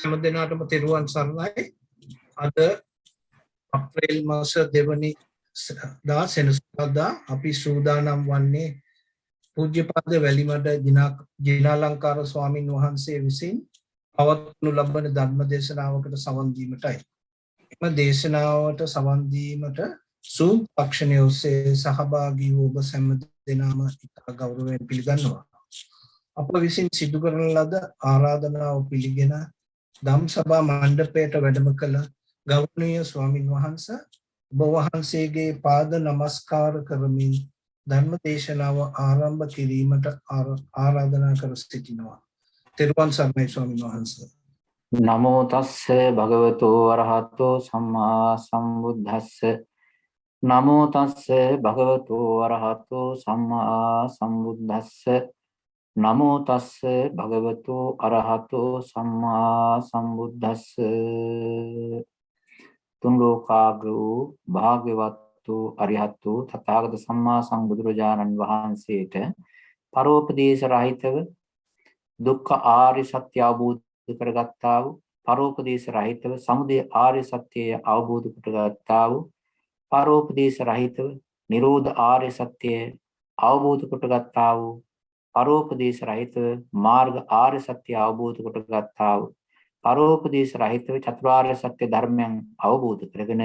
හැම දිනකටම තෙරුවන් සරණයි. අද අප්‍රේල් මාස 2 වෙනිදා සෙනසුරාදා අපි සූදානම් වන්නේ පූජ්‍යපාද වැලිමඩ ජිනාලංකාර ස්වාමින් වහන්සේ විසින් පවත්වනු ලබන ධර්ම දේශනාවකට සවන් දීමටයි. එම දේශනාවට සවන් දීමට Zoom තාක්ෂණය ඔස්සේ සහභාගී වූ ඔබ සැම දෙනාම ඉතා ගෞරවයෙන් පිළිගන්නවා. අප විසින් සිදු කරන ලද ආරාධනාව පිළිගෙන ධම් සභා මණ්ඩපයට වැඩම කළ ගෞරවනීය ස්වාමින් වහන්සේ ඔබ වහන්සේගේ පාද නමස්කාර කරමින් ධර්ම දේශනාව ආරම්භ කිරීමට ආරාධනා කර සිටිනවා. තෙරුවන් සරණයි ස්වාමින් වහන්සේ. නමෝ තස්ස භගවතෝ අරහතෝ සම්මා සම්බුද්දස්ස. නමෝ තස්ස භගවතෝ අරහතෝ සම්මා සම්බුද්දස්ස. නමෝ තස්ස භගවතෝ අරහතෝ සම්මා සම්බුද්දස්ස. තුන් ලෝකාග්‍රෝ භාග්‍යවත්තු අරිහත්තු තථාගත සම්මා සම්බුදුරජාණන් වහන්සේට පරෝපදේශ රහිතව දුක්ඛ ආර්ය සත්‍ය අවබෝධ කරගත්තා වූ, පරෝපදේශ රහිතව සමුදය ආර්ය සත්‍යය අවබෝධ කරගත්තා වූ, පරෝපදේශ රහිතව නිරෝධ ආර්ය සත්‍යය අවබෝධ කරගත්තා වූ, පරෝපදේශ රහිතව මාර්ග ආර්ය සත්‍ය අවබෝධ කරගත්තා වූ, පරෝපදේශ රහිතව චතුරාර්ය සත්‍ය ධර්මයන් අවබෝධ කරගෙන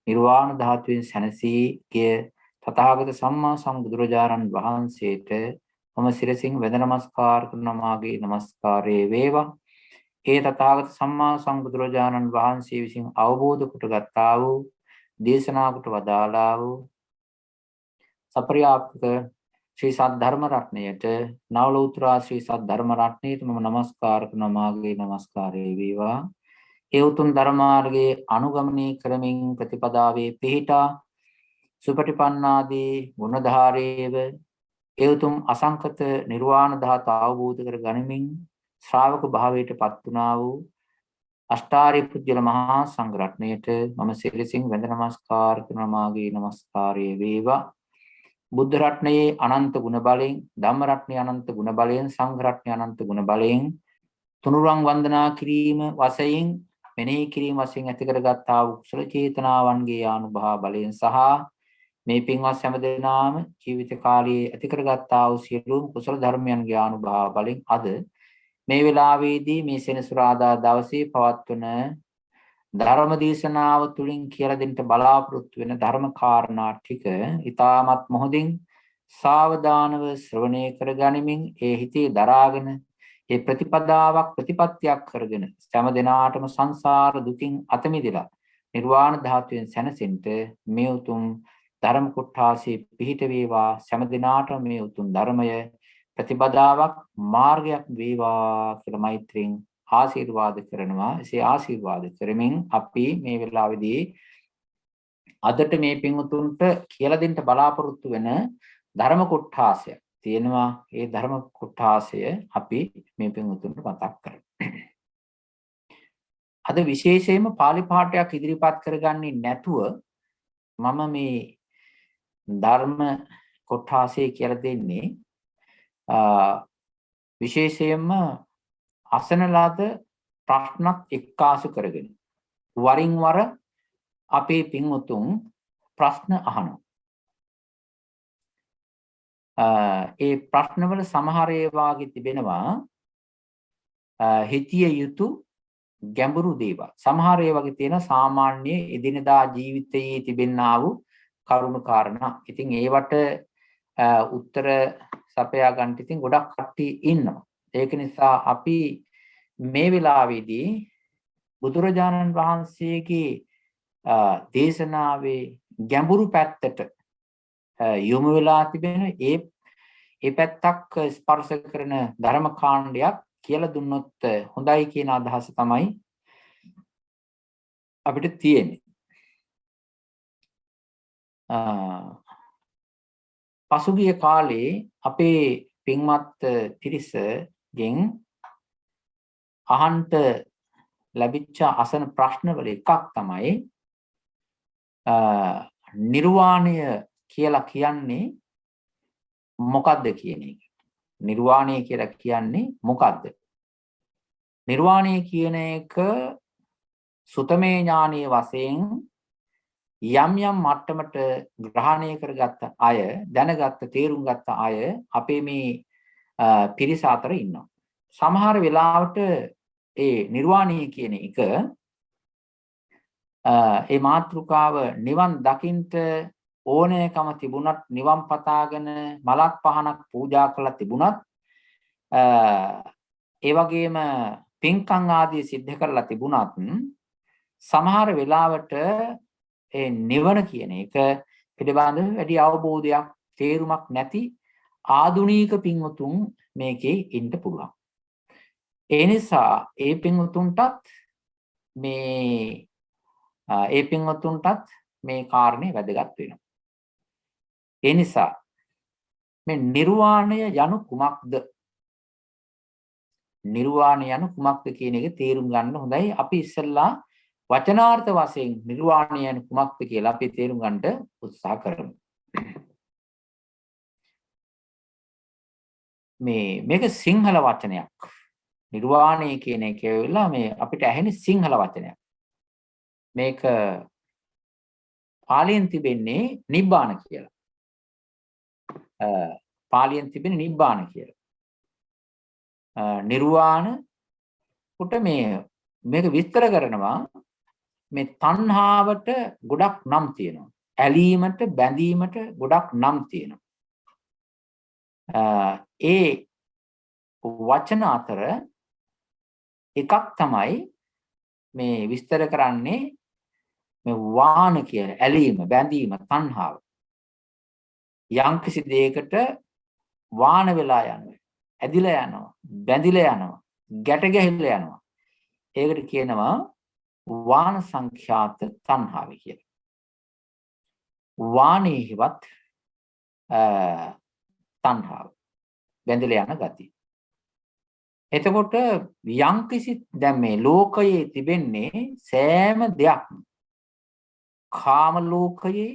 නිර්වාණ ධාතුවෙන් සැනසී ගිය තථාගත සම්මා සම්බුදුරජාණන් වහන්සේට මම සිරසින් වැඳ නමස්කාර කරන මාගේ නමස්කාරයේ වේවා. ඒ තථාගත සම්මා සම්බුදුරජාණන් වහන්සේ විසින් අවබෝධ කරගත්තා වූ, දේශනා කොට වදාළා වූ සප්‍රයාප්තක ශ්‍රී සද්ධර්ම රත්නයට, නවලෝතර ශ්‍රී සද්ධර්ම රත්නයට මම නමස්කාර කරන මාගේ නමස්කාරයේ වේවා. ඒ උතුම් ධර්මාර්ගයේ අනුගමනය කරමින් ප්‍රතිපදාවේ පිහිටා සුපටිපන්නාදී ගුණධාරේව ඒ උතුම් අසංකත නිර්වාණ ධාතු අවබෝධ කර ගනිමින් ශ්‍රාවක භාවයට පත් වුණා වූ අෂ්ටාරි පුජ්‍යල මහා සංඝ රත්නයට මම සිරසින් වැඳ නමස්කාර කරන මාගේ නමස්කාරයේ වේවා. බුද්ධ රත්නයේ අනන්ත ගුණ බලයෙන්, ධම්ම රත්නයේ අනන්ත ගුණ බලයෙන්, සංඝ රත්නයේ අනන්ත ගුණ බලයෙන් තුනුරුවන් වන්දනා කිරීම වශයෙන්, මෙනෙහි කිරීම වශයෙන් ඇති කරගත්තා වූ කුසල චේතනාවන්ගේ ආනුභාව බලයෙන් සහ මේ පින්වත් හැම දෙනාම ජීවිත කාලයේ ඇති කරගත්තා වූ සියලුම කුසල ධර්මයන්ගේ ආනුභාව බලයෙන් අද මේ වෙලාවේදී මේ සෙනසුරාදා දවසේ පවත්වන ධර්ම දේශනාව තුළින් කියලා දෙන්න බලාපොරොත්තු වෙන ධර්ම කාරණා ටික ඊටමත් මොහොතින් සාවධානව ශ්‍රවණය කර ගනිමින් ඒ හිතේ දරාගෙන ඒ ප්‍රතිපදාවක් ප්‍රතිපත්තියක් කරගෙන හැම දිනාටම සංසාර දුකින් අත මිදලා නිර්වාණ ධාතුවෙන් සැනසෙන්න මේ උතුම් ධර්ම කොටාසේ පිහිට වේවා. හැම දිනාටම මේ උතුම් ධර්මය ප්‍රතිපදාවක් මාර්ගයක් වේවා කියලා මෛත්‍රියෙන් ආශිර්වාද කරනවා. එසේ ආශිර්වාද කරමින් අපි මේ වෙලාවේදී අදට මේ පින්වුතුන්ට කියලා දෙන්න බලාපොරොත්තු වෙන ධර්ම කොටාසය තියෙනවා. ඒ ධර්ම කොටාසය අපි මේ පින්වුතුන්ට මතක් කරමු. අද විශේෂයෙන්ම පාලි පාඨයක් ඉදිරිපත් කරගන්නේ නැතුව මම මේ ධර්ම කොටාසය කියලා දෙන්නේ විශේෂයෙන්ම අසන ලද ප්‍රශ්නත් එක්කාසු කරගෙන වරින් වර අපේ පින්වුතුන් ප්‍රශ්න අහනවා. ඒ ප්‍රශ්නවල සමහර ඒවාගේ තිබෙනවා හිතිය යුතු ගැඹුරු දේවල්. සමහර ඒවාගේ තියෙන සාමාන්‍ය එදිනදා ජීවිතයේ තිබෙනා වූ කරුණු කාරණා. ඉතින් ඒවට උත්තර සපයා ගන්න ඉතින් ගොඩක් කට්ටිය ඉන්නවා. ඒක නිසා අපි මේ වෙලාවේදී බුදුරජාණන් වහන්සේගේ දේශනාවේ ගැඹුරු පැත්තට යොමු වෙලා තිබෙන ඒ පැත්තක් ස්පර්ශ කරන ධර්ම කාණ්ඩයක් කියලා දුන්නොත් හොඳයි කියන අදහස තමයි අපිට තියෙන්නේ. පසුගිය කාලේ අපේ පින්වත් පිරිසගෙන් අහන්ට ලැබිච්ච අසන ප්‍රශ්නවල එකක් තමයි නිර්වාණය කියලා කියන්නේ මොකද්ද කියන එක. නිර්වාණය කියලා කියන්නේ මොකද්ද? නිර්වාණය කියන එක සුතමේ ඥානීය වශයෙන් යම් යම් මට්ටමට ග්‍රහණය කරගත්ත අය, දැනගත්ත, තේරුම් ගත්ත අය අපේ මේ පිරිස අතර ඉන්නවා. සමහර වෙලාවට ඒ නිර්වාණය කියන එක ඒ මාතෘකාව නිවන් දකින්ට ඕනෑකම තිබුණත්, නිවන් පතාගෙන මලක් පහනක් පූජා කළා තිබුණත්, ඒ වගේම පින්කම් ආදී සිද්ධ කරලා තිබුණත්, සමහර වෙලාවට ඒ නිවන කියන එක පිළිබඳව වැඩි අවබෝධයක්, තේරුමක් නැති ආධුනික පින්වතුන් මේකේ ඉන්න පුළුවන්. ඒ නිසා ඒ පින්වතුන්ටත් මේ කාරණේ වැදගත් වෙනවා. ඒ නිසා මේ නිර්වාණය යනු කුමක්ද? නිර්වාණය යනු කුමක්ද කියන එක තේරුම් ගන්න හොඳයි. අපි ඉස්සෙල්ලා වචනාර්ථ වශයෙන් නිර්වාණය යනු කුමක්ද කියලා අපි තේරුම් ගන්නට උත්සාහ කරමු. මේක සිංහල වචනයක්. නිර්වාණය කියන එක වෙලා මේ අපිට ඇහෙන සිංහල වචනයක්. මේක පාලියෙන් තිබෙන්නේ නිබ්බාන කියලා. පාලියෙන් තිබෙන නිබ්බාන කියලා. නිර්වාණ කොට මේක විස්තර කරනවා මේ තණ්හාවට ගොඩක් නම් තියෙනවා. ඇලීමට, බැඳීමට ගොඩක් නම් තියෙනවා. ඒ වචන අතර එකක් තමයි මේ විස්තර කරන්නේ මේ වාන කියන ඇලීම, බැඳීම, තණ්හාව. යම්කිසි දෙයකට වාන වෙලා යනවා, ඇදිලා යනවා, බැඳිලා යනවා, ගැට ගැහිලා යනවා. ඒකට කියනවා වාන සංඛ්‍යාත තණ්හාව කියලා. වානේහිවත් තණ්හාව, බැඳිලා යන ගතිය. එතකොට යම්කිසි දැන් මේ ලෝකයේ තිබෙන්නේ සෑම දෙයක්ම කාම ලෝකයේ,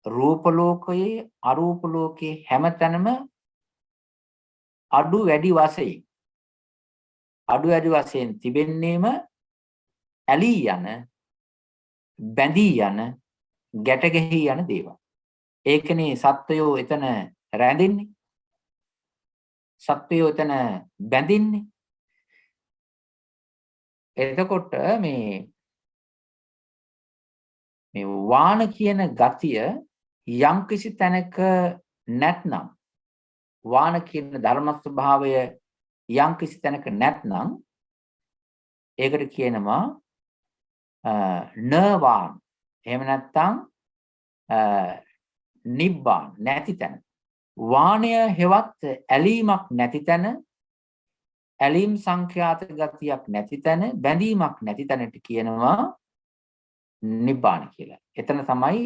රූප ලෝකයේ, අරූප ලෝකයේ හැමතැනම අඩු වැඩි වශයෙන් තිබෙන්නේම ඇලී යන, බැඳී යන, ගැට ගැහී යන දේවල්. ඒකනේ සත්වයෝ එතන රැඳෙන්නේ. සත්වයෝ එතන බැඳින්නේ. එතකොට මේ වාන කියන ගතිය යම්කිසි තැනක නැත්නම්, වාන කියන ධර්ම ස්වභාවය යම්කිසි තැනක නැත්නම් ඒකට කියනවා නවාන. එහෙම නැත්නම් නිබ්බාන, නැති තැන. වාණය හෙවත් ඇලීමක් නැති තැන, ඇලීම් සංඛ්‍යාත ගතියක් නැති තැන, බැඳීමක් නැති තැනට කියනවා නිබ්බාන කියලා. එතන තමයි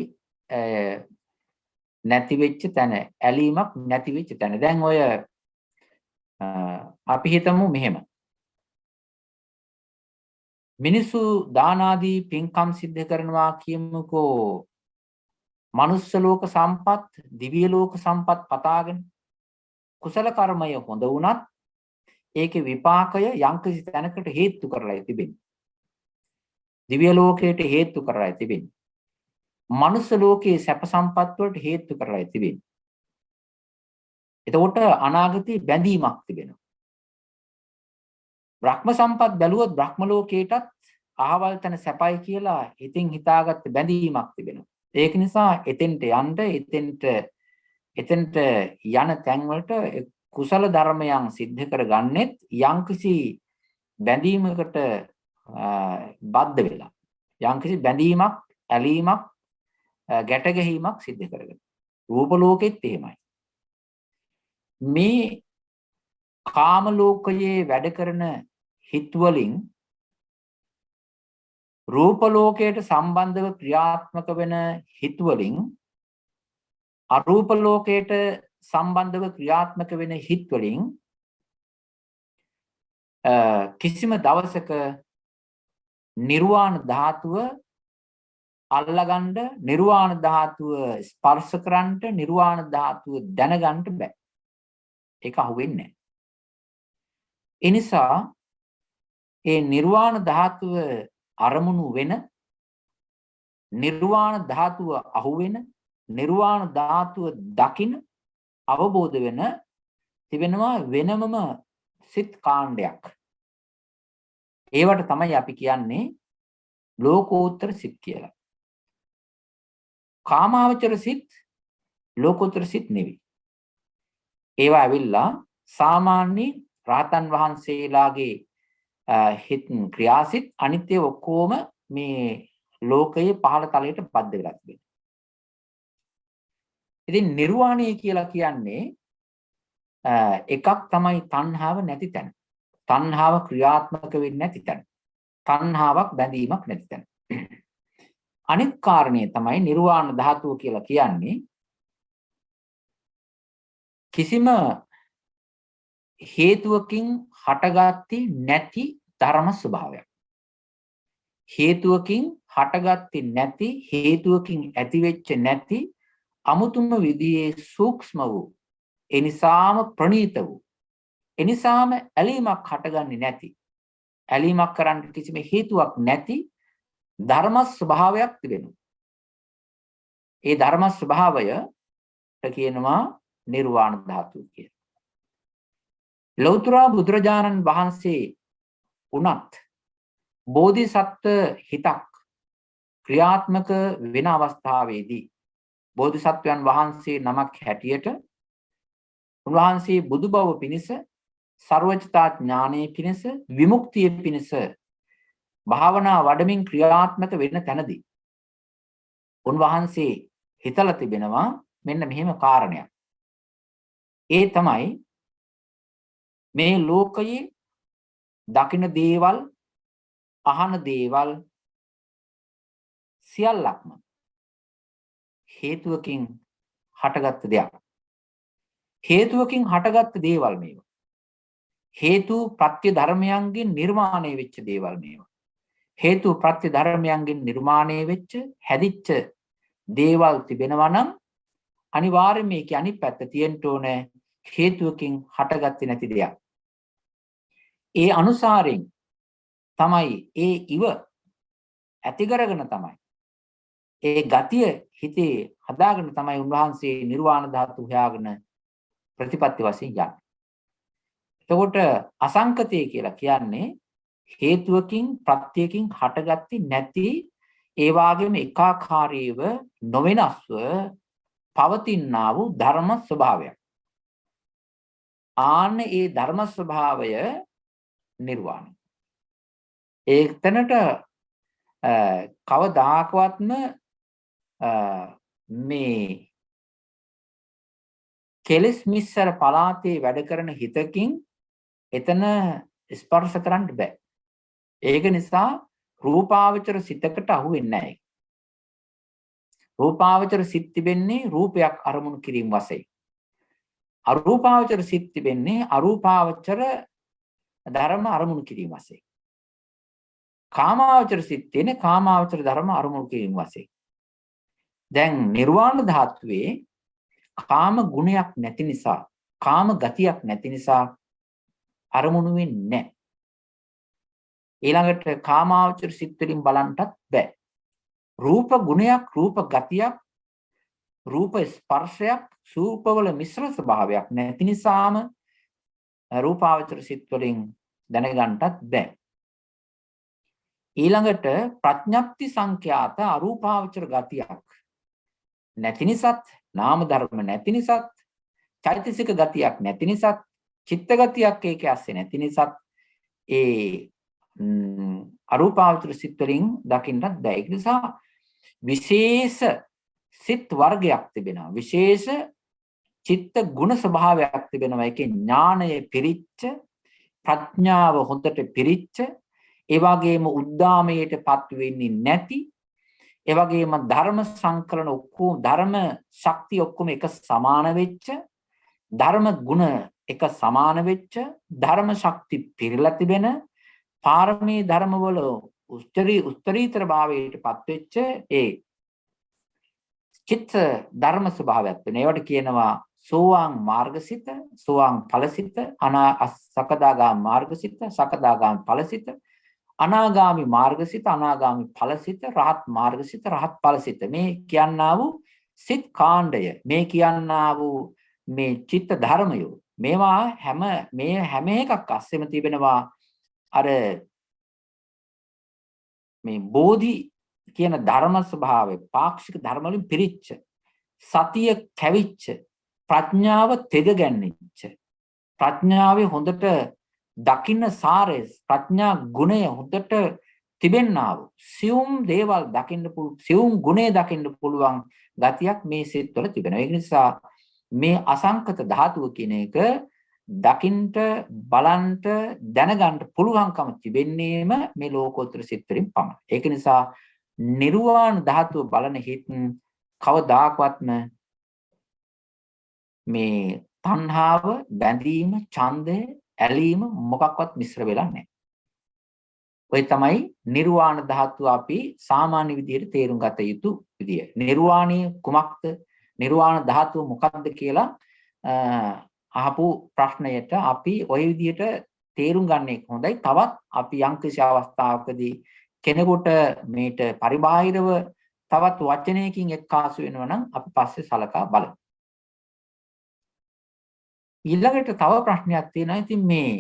නැති වෙච්ච තැන, ඇලීමක් නැති වෙච්ච තැන. දැන් ඔය අපි හිතමු මෙහෙම. මිනිස්සු දාන ආදී පින්කම් සිද්ධ කරනවා කියමුකෝ. මනුස්ස ලෝක සම්පත්, දිව්‍ය ලෝක සම්පත් පතාගෙන කුසල කර්මය හොඳ වුණත් ඒකේ විපාකය යම්කිසි තැනකට හේතු කරලා තිබෙනවා. දිව්‍ය ලෝකයට හේතු කරලා තිබෙනවා. මනුස්ස ලෝකයේ සැප සම්පත් වලට හේතු කරලා තිබෙනවා. එතකොට අනාගතේ බැඳීමක් තිබෙනවා. බ්‍රහ්ම සම්පත් බැලුවොත් බ්‍රහ්ම ලෝකයටත් අහවල් තැන සැපයි කියලා ඉතින් හිතාගත්ත බැඳීමක් තිබෙනවා. ඒක නිසා එතෙන්ට යන්න, එතෙන්ට යන තැන් වලට කුසල ධර්මයන් සිද්ධ කරගන්නෙත් යම්කිසි බැඳීමකට බද්ධ වෙලා. යම්කිසි බැඳීමක්, ඇලීමක්, ගැට ගැහිීමක් සිද්ධ කරගෙන. රූප ලෝකෙත් එහෙමයි. මේ කාම ලෝකයේ වැඩ කරන හිත් වලින් රූප ලෝකයට සම්බන්ධව ක්‍රියාත්මක වෙන හිත් වලින් අරූප ලෝකයට සම්බන්ධව ක්‍රියාත්මක වෙන හිත් වලින් කිසිම දවසක නිර්වාණ ධාතුව අල්ලගන්න, නිර්වාණ ධාතුව ස්පර්ශ කරන්න, නිර්වාණ ධාතුව දැනගන්න බෑ. ඒක අහුවෙන්නේ නැහැ. ඒ නිසා ඒ නිර්වාණ ධාතුව අරමුණු වෙන, නිර්වාණ ධාතුව අහුවෙන, නිර්වාණ ධාතුව දකින, අවබෝධ වෙන තිබෙනවා වෙනමම සිත් කාණ්ඩයක්. ඒවට තමයි අපි කියන්නේ ලෝකෝත්තර සිත් කියලා. කාමාවචර සිත් ලෝකෝත්තර සිත් නෙවෙයි. ඒවා ඇවිල්ලා සාමාන්‍ය රහතන් වහන්සේලාගේ හිත ක්‍රියාසිත අනිත්‍ය ඔක්කොම මේ ලෝකයේ පහළ තලයට බද්ධ වෙලා තිබෙනවා. ඉතින් නිර්වාණය කියලා කියන්නේ එකක් තමයි තණ්හාව නැති තැන. තණ්හාව ක්‍රියාත්මක වෙන්නේ නැති තැන. තණ්හාවක් බැඳීමක් නැති තැන. අනිත් කාරණේ තමයි නිර්වාණ ධාතුව කියලා කියන්නේ කිසිම හේතුවකින් හටගatti නැති ධර්ම ස්වභාවයක්. හේතුවකින් හටගatti නැති, හේතුවකින් ඇතිවෙච්ච නැති අමුතුම විදිහේ සූක්ෂම වූ, එනිසාම ප්‍රණීත වූ, එනිසාම ඇලීමක් හටගන්නේ නැති, ඇලීමක් කරන්න කිසිම හේතුවක් නැති ධර්ම ස්වභාවයක් තිබෙනවා. ඒ ධර්ම ස්වභාවයට කියනවා නිර්වාණ ධාතුව කියලා. ලෞතර බුදුරජාණන් වහන්සේ උනත් බෝධිසත්ව හිතක් ක්‍රියාත්මක වෙන අවස්ථාවේදී බෝධිසත්වයන් වහන්සේ නමක් හැටියට උන්වහන්සේ බුදු බව පිණිස, සර්වඥතා ඥානයේ පිණිස, විමුක්තිය පිණිස භාවනා වඩමින් ක්‍රියාත්මක වෙන තැනදී උන්වහන්සේ හිතලා තිබෙනවා මෙන්න මෙහෙම කාරණයක්. ඒ තමයි මේ ලෝකයේ දකින දේවල්, අහන දේවල් සියල්ලක්ම හේතුවකින් හටගත්ත දෙයක්. හේතුවකින් හටගත්ත දේවල් මේවා. හේතු ප්‍රත්‍ය ධර්මයන්ගෙන් නිර්මාණය වෙච්ච දේවල් මේවා. හේතු ප්‍රත්‍ය ධර්මයන්ගෙන් නිර්මාණය වෙච්ච, හැදිච්ච දේවල් තිබෙනවා නම් අනිවාර්යයෙන් මේකේ අනිත් පැත්ත තියෙන්න ඕනේ හේතුවකින් හටගත්තේ නැති දෙයක්. ඒ අනුසාරයෙන් තමයි ඒ ඉව ඇති කරගෙන තමයි ඒ ගතිය හිතේ හදාගෙන තමයි උන්වහන්සේ නිර්වාණ ධාතු හොයාගෙන ප්‍රතිපත්ති වශයෙන් යන්නේ. එතකොට අසංකතය කියලා කියන්නේ හේතුවකින් ප්‍රත්‍යයකින් හටගatti නැති, ඒ වගේම ඒකාකාරීව නොවෙනස්ව පවතිනා වූ ධර්ම ස්වභාවයක්. ආන්න ඒ ධර්ම ස්වභාවය නිර්වාණය. ඒතනට කවදාකවත්ම මේ කෙලස් මිස්සර පලාතේ වැඩ කරන හිතකින් එතන ස්පර්ශ කරන්න බෑ. ඒක නිසා රූපාවචර සිතකට අහු වෙන්නේ නැහැ. රූපාවචර සිත් තිබෙන්නේ රූපයක් අරමුණු කිරීම වශයෙන්. අරූපාවචර සිත් තිබෙන්නේ අරූපාවචර ධර්ම අරමුණු කිරීම වශයෙන්. කාමාවචර සිත් තියෙන්නේ කාමාවචර ධර්ම අරමුණු කිරීම වශයෙන්. දැන් නිර්වාණ ධාතුවේ කාම ගුණයක් නැති නිසා, කාම ගතියක් නැති නිසා අරමුණු වෙන්නේ නැහැ. ඊළඟට කාමාවචර සිත් වලින් බලන්නටත් බෑ. රූප ගුණයක්, රූප ගතියක්, රූප ස්පර්ශයක්, රූපවල මිශ්‍ර ස්වභාවයක් නැති නිසාම රූපාවචර සිත් වලින් දැනගන්නටත් බෑ. ඊළඟට ප්‍රඥප්ති සංඛ්‍යාත අරූපාවචර ගතියක් නැති නිසාත්, නාම ධර්ම නැති නිසාත්, චෛතසික ගතියක් නැති නිසාත්, චිත්ත ගතියක් ඒකේ ඇස්සේ නැති නිසාත් ඒ අරූපාවචර සිත් වලින් දකින්නත් බෑ. ඒ නිසා විශේෂ සිත් වර්ගයක් තිබෙනවා. විශේෂ චිත්ත ගුණ ස්වභාවයක් තිබෙනවා. ඒකේ ඥානය පිරිච්ච, ප්‍රඥාව හොඳට පිරිච්ච, ඒ වගේම උද්දාමයටපත් වෙන්නේ නැති, ඒ වගේම ධර්ම සංකලන ඔක්කොම, ධර්ම ශක්තිය ඔක්කොම එක සමාන වෙච්ච, ධර්ම ගුණ එක සමාන වෙච්ච, ධර්ම ශක්ති පිරලා තිබෙන, පාරමී ධර්මවල උත්තරීතර භාවයටපත් වෙච්ච ඒ චිත්ත ධර්ම ස්වභාවයක් වෙන. ඒවට කියනවා සෝවාන් මාර්ගසිත, සෝවාන් ඵලසිත, සකදාගාමී මාර්ගසිත, සකදාගාමී ඵලසිත, අනාගාමී මාර්ගසිත, අනාගාමී ඵලසිත, රහත් මාර්ගසිත, රහත් ඵලසිත. මේ කියන්නා වූ සිත් කාණ්ඩය, මේ කියන්නා වූ මේ චිත්ත ධර්මය, මේවා හැම එකක් අස්සෙම තිබෙනවා අර මේ බෝධි කියන ධර්ම ස්වභාවය, පාක්ෂික ධර්ම වලින් පිරිච්ච, සතිය කැවිච්ච, ප්‍රඥාව තෙද ගැන්විච්ච, ප්‍රඥාවේ හොඳට දකින්න සාරය, ප්‍රඥා ගුණය හොඳට තිබෙන්නා වූ සියුම් දේවල් දකින්න පුළුවන්, සියුම් ගුණය දකින්න පුළුවන් ගතියක් මේ සිත්වල තිබෙනවා. ඒ නිසා මේ අසංකත ධාතුව කියන එක දකින්ට, බලන්ට, දැනගන්න පුළුවන්කම තිබෙන්නේම මේ ලෝකෝත්තර සිත් වලින් පමණයි. ඒක නිසා නිර්වාණ ධාතුව බලන හිත් කවදාකවත්ම මේ තණ්හාව, බැඳීම, ඡන්දය, ඇලීම මොකක්වත් මිශ්‍ර වෙලා නැහැ. ඔය තමයි නිර්වාණ ධාතුව අපි සාමාන්‍ය විදිහට තේරුම් ගත යුතු විදිය. නිර්වාණය කුමක්ද? නිර්වාණ ධාතුව මොකක්ද කියලා අහපු ප්‍රශ්නයට අපි ওই විදිහට තේරුම් ගන්න එක හොඳයි. තවත් අපි යම්කිසි අවස්ථාවකදී කෙනෙකුට මේට පරිබාහිරව තවත් වචනයකින් එක්කාසු වෙනවා නම් අපි පස්සේ සලකා බලමු. ඊළඟට තව ප්‍රශ්නයක් තියෙනවා. ඉතින් මේ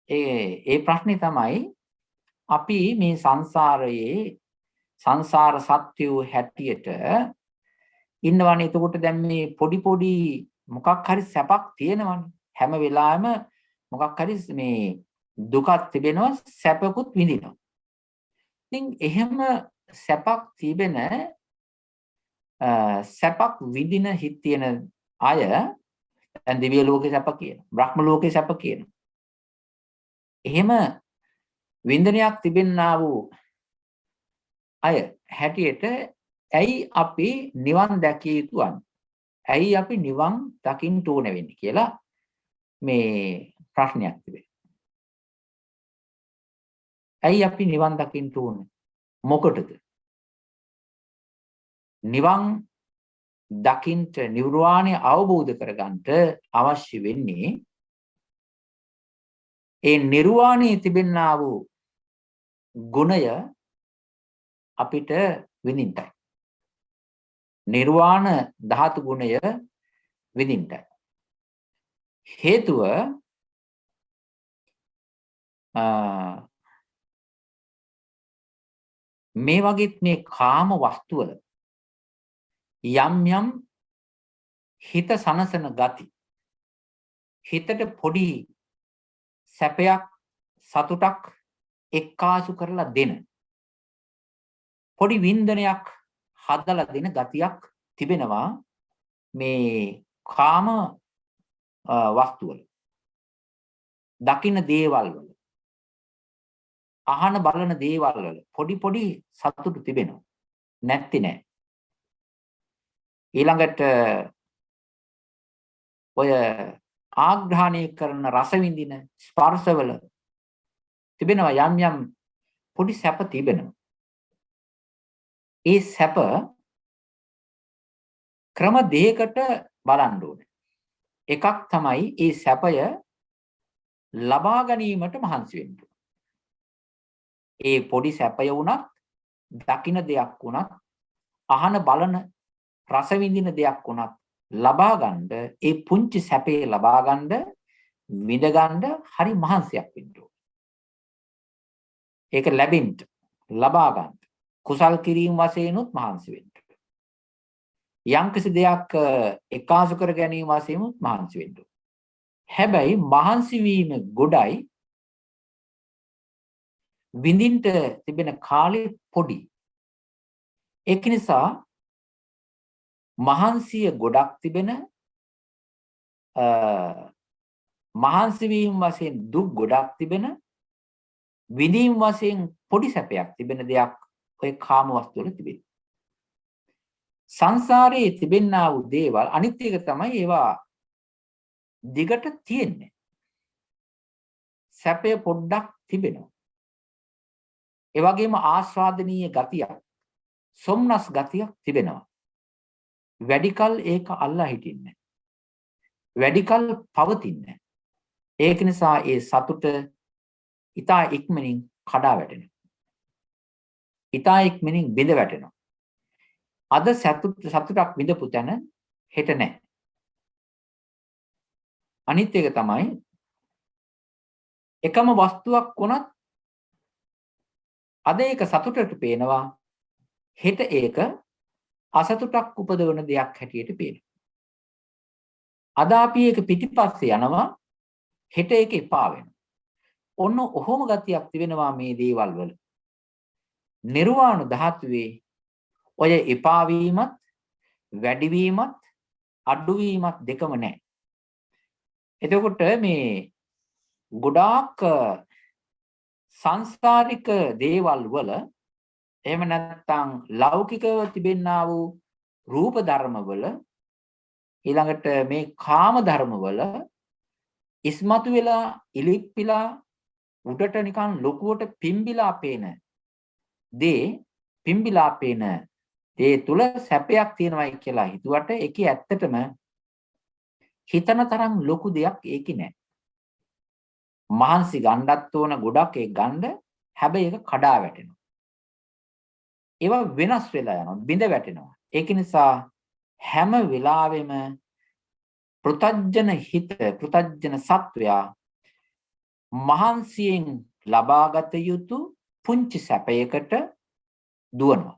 ඒ ප්‍රශ්නේ තමයි අපි මේ සංසාරයේ සංසාර සත්‍යය හැටියට ඉන්නවනේ. එතකොට දැන් මේ පොඩි මොකක් හරි සැපක් තියෙනවනේ. හැම වෙලාවෙම මොකක් හරි මේ දුකක් තිබෙනවා, සැපකුත් විඳිනවා. ඉතින් එහෙම සැපක් තිබෙන සැපක් විඳින හිත් තියෙන අය දැන් දිව්‍ය ලෝකේ සැප කියනවා, බ්‍රහ්ම ලෝකේ සැප කියනවා. එහෙම වින්දනයක් තිබෙන්නා වූ අය හැටියට ඇයි අපි නිවන් දැකිය යුතු වන්නේ? ඇයි අපි නිවන් දකින්න ඕන වෙන්නේ කියලා මේ ප්‍රශ්නයක් තිබෙනවා. ඇයි අපි නිවන් දකින්න ඕනේ? මොකටද? නිවන් දකින්ට, නිර්වාණය අවබෝධ කරගන්නට අවශ්‍ය වෙන්නේ ඒ නිර්වාණයේ තිබෙනා වූ ගුණය අපිට විඳින්නයි. නිර්වාණ ධාතු ගුණය විඳින්නයි. හේතුව මේ වගේ මේ කාම වස්තුවල යම් හිත සනසන ගති, හිතට පොඩි සැපයක්, සතුටක් එක්කාසු කරලා දෙන, පොඩි වින්දනයක් හදලා දෙන ගතියක් තිබෙනවා මේ කාම වස්තුවල. දකින්න දේවල් වල, අහන බලන දේවල් වල පොඩි සතුටු තිබෙනවා. නැත්ති නෑ. ඊළඟට ඔය ආග්‍රහණය කරන රස විඳින ස්පර්ශවල තිබෙනවා යම් පොඩි සැප තිබෙනවා. ඒ සැප ක්‍රම දෙකකට බලන්න ඕනේ. එකක් තමයි ඒ සැපය ලබා ගැනීමට මහන්සි වෙන්න. ඒ පොඩි සැපය වුණත්, දකින්න දෙයක් වුණත්, අහන බලන රස විඳින දෙයක් වුණත් ලබා ගන්න, ඒ පුංචි සැපේ ලබා ගන්න, විඳ ගන්න හරි මහන්සියක් වෙන්න ඕනේ. ඒක ලැබෙන්න, ලබා ගන්න කුසල් කිරීම වශයෙන් උත් මහන්සි වෙන්න. යම්කිසි දෙයක් එකාසු කර ගැනීම වශයෙන් උත් මහන්සි වෙන්න. හැබැයි මහන්සි වීම ගොඩයි, විඳින්න තිබෙන කාලේ පොඩි. ඒක නිසා මහන්සිය ගොඩක් තිබෙන, මහන්සි වීම වශයෙන් දුක් ගොඩක් තිබෙන, විඳීම් වශයෙන් පොඩි සැපයක් තිබෙන දෙයක් ඔය කාම වස්තු වල තිබෙනවා. සංසාරයේ තිබෙනා වූ දේවල් අනිත් එක තමයි ඒවා දිගට තියෙන්නේ. සැපය පොඩ්ඩක් තිබෙනවා. ඒ වගේම ආස්වාදනීය ගතියක්, සොම්නස් ගතියක් තිබෙනවා. වැඩිකල් ඒක අල්ලා හිටින්නේ. වැඩිකල් පවතින්නේ. ඒක නිසා ඒ සතුට ඊතා ඉක්මනින් කඩා වැටෙනවා. ඊතා ඉක්මනින් බිඳ වැටෙනවා. අද සතුටක් විඳපු තැන හෙට නැහැ. අනිත් එක තමයි එකම වස්තුවක් වුණත් අද ඒක සතුටට පේනවා, හෙට ඒක අසතුටක් උපදවන දෙයක් හැටියට පේනවා. අද අපි ඒක පිටිපස්සේ යනවා, හෙට ඒක එපා වෙනවා. ඔන්න ඔහොම ගතියක් තිබෙනවා මේ දේවල් වල. නිර්වාණ ධාතුවේ ඔය එපා වීමත්, වැඩිවීමත්, අඩුවීමත් දෙකම නැහැ. එතකොට මේ ගොඩාක් සංස්කාරික දේවල් වල එහෙම නැත්නම් ලෞකිකව තිබෙන්නා වූ රූප ධර්ම වල ඊළඟට මේ කාම ධර්ම වල ඉස්මතු වෙලා ඉලිප්පිලා උඩට නිකන් ලොකුවට පිම්බිලා පේන දේ තුල සැපයක් තියෙනවයි කියලා හිතුවට ඒකේ ඇත්තටම හිතන තරම් ලොකු දෙයක් ඒකේ නැහැ. මහන්සි ගන්නත් ඕන ගොඩක් ඒක ගන්න, හැබැයි ඒක කඩා වැටෙනවා. ඒවා වෙනස් වෙලා යනවා, බිඳ වැටෙනවා. ඒක නිසා හැම වෙලාවෙම පෘතජ්ජන හිත, පෘතජ්ජන සත්වයා මහන්සියෙන් ලබාගත යුතු පුංචි සැපයකට දුවනවා.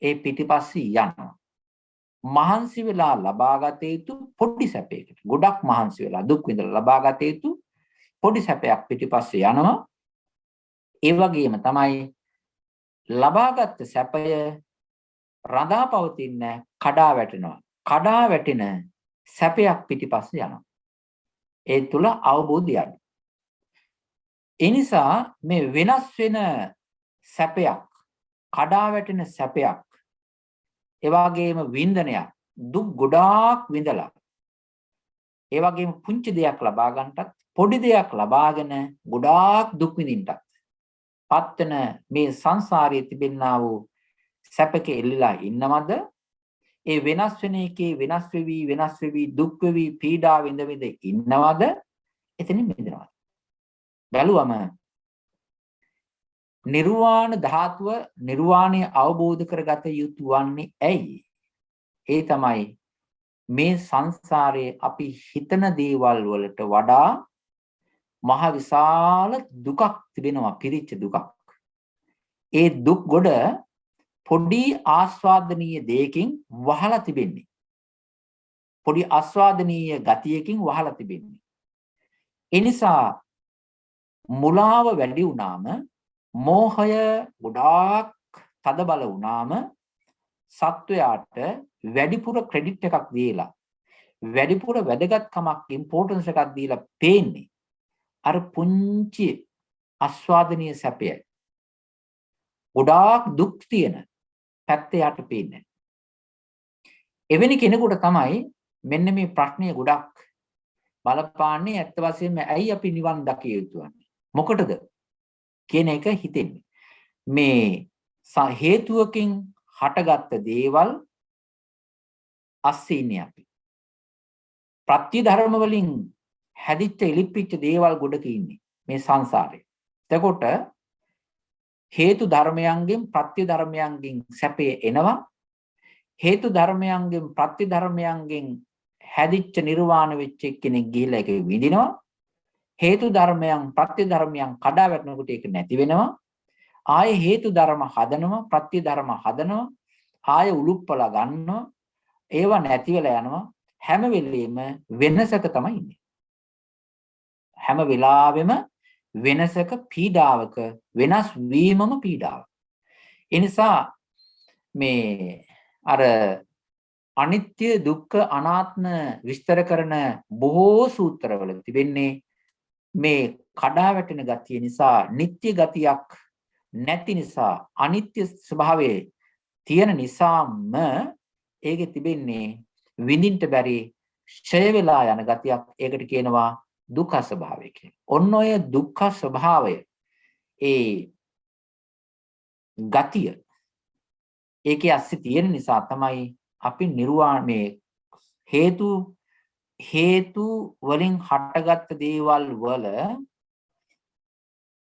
ඒ පිටිපස්සේ යනවා. මහන්සි වෙලා ලබාගත යුතු පොඩි සැපයකට, ගොඩක් මහන්සි වෙලා දුක් විඳලා ලබාගත යුතු පොඩි සැපයක් පිටිපස්සේ යනවා. ඒ වගේම තමයි ලබාගත් සැපය රඳා පවතින කඩා වැටෙනවා. කඩා වැටෙන සැපයක් පිටිපස්සේ යනවා. ඒ තුල අවබෝධය අඩු. ඒ නිසා මේ වෙනස් වෙන සැපයක්, කඩා වැටෙන සැපයක්, ඒ වගේම වින්දනයක්, දුක් ගොඩාක් විඳලා ඒ වගේම පුංචි දෙයක් ලබා ගන්නටත්, පොඩි දෙයක් ලබාගෙන ගොඩාක් දුක් විඳින්නටත් පත්වන මේ සංසාරයේ තිබෙනා වූ සැපක එල්ලලා ඉන්නවද? ඒ වෙනස් වෙන එකේ වෙනස් වෙවි දුක් වෙවි පීඩා විඳ ඉන්නවද? එතනින් මිදෙනවද? බැලුවම නිර්වාණ ධාතුව, නිර්වාණය අවබෝධ කරගත යුතු වන්නේ ඇයි? ඒ තමයි මේ සංසාරයේ අපි හිතන දේවල් වලට වඩා මහ විශාල දුකක් තිබෙනවා, පිරිච්ච දුකක්. ඒ දුක් ගොඩ පොඩි ආස්වාදනීය දෙයකින් වහලා තිබෙන්නේ. පොඩි ආස්වාදනීය ගතියකින් වහලා තිබෙන්නේ. ඒ නිසා මුලාව වැඩි වුණාම, මෝහය ගොඩාක් තදබල වුණාම සත්වයාට වැඩිපුර ක්‍රෙඩිට් එකක් දීලා, වැඩිපුර වැදගත්කමක්, ඉම්පෝටන්ස් එකක් දීලා පේන්නේ අර පුංචි ආස්වාදනීය සැපයයි. ගොඩාක් දුක් තියෙන පැත්තේ යට පේන්නේ. එවැනි කෙනෙකුට තමයි මෙන්න මේ ප්‍රශ්නය ගොඩක් බලපාන්නේ. ඇත්ත වශයෙන්ම ඇයි අපි නිවන් දකිය යුතු වන්නේ? මොකටද කියන එක හිතෙන්නේ. මේ හේතුවකින් හටගත්ත දේවල් අස්සේ ඉන්නේ අපි. ප්‍රත්‍ය ධර්ම වලින් හැදිච්ච ඉලිප්පිච්ච දේවල් ගොඩක ඉන්නේ මේ සංසාරේ. එතකොට හේතු ධර්මයන්ගෙන් ප්‍රත්‍ය ධර්මයන්ගෙන් සැපේ එනවා. හේතු ධර්මයන්ගෙන් ප්‍රත්‍ය ධර්මයන්ගෙන් හැදිච්ච නිර්වාණ වෙච්ච කෙනෙක් ගිහිලා ඒක විඳිනවා. හේතු ධර්මයන් ප්‍රත්‍ය ධර්මයන් කඩා වැටෙනකොට ඒක නැති වෙනවා. ආයේ හේතු ධර්ම හදනවා, ප්‍රත්‍ය ධර්ම හදනවා, ආයේ උලුප්පලා ගන්නවා. ඒවා නැති වෙලා යනවා. හැම වෙලෙම වෙනසක තමයි ඉන්නේ. හැම වෙලාවෙම වෙනසක, පීඩාවක, වෙනස් වීමම පීඩාව. ඒ නිසා මේ අර අනිත්‍ය, දුක්ඛ, අනාත්ම විස්තර කරන බොහෝ සූත්‍රවල තිබෙන්නේ මේ කඩා වැටෙන ගතිය නිසා, නිත්‍ය ගතියක් නැති නිසා, අනිත්‍ය ස්වභාවයේ තියෙන නිසාම ඒකේ තිබෙන්නේ විඳින්න බැරි ඡය වෙලා යන ගතියක්. ඒකට කියනවා දුක්ඛ ස්වභාවය කියලා. ඔන්න ඔය දුක්ඛ ස්වභාවය, ඒ ගතිය ඒකේ ඇස්සේ තියෙන නිසා තමයි අපි නිර්වාණය හේතු වලින් හටගත් දේවල් වල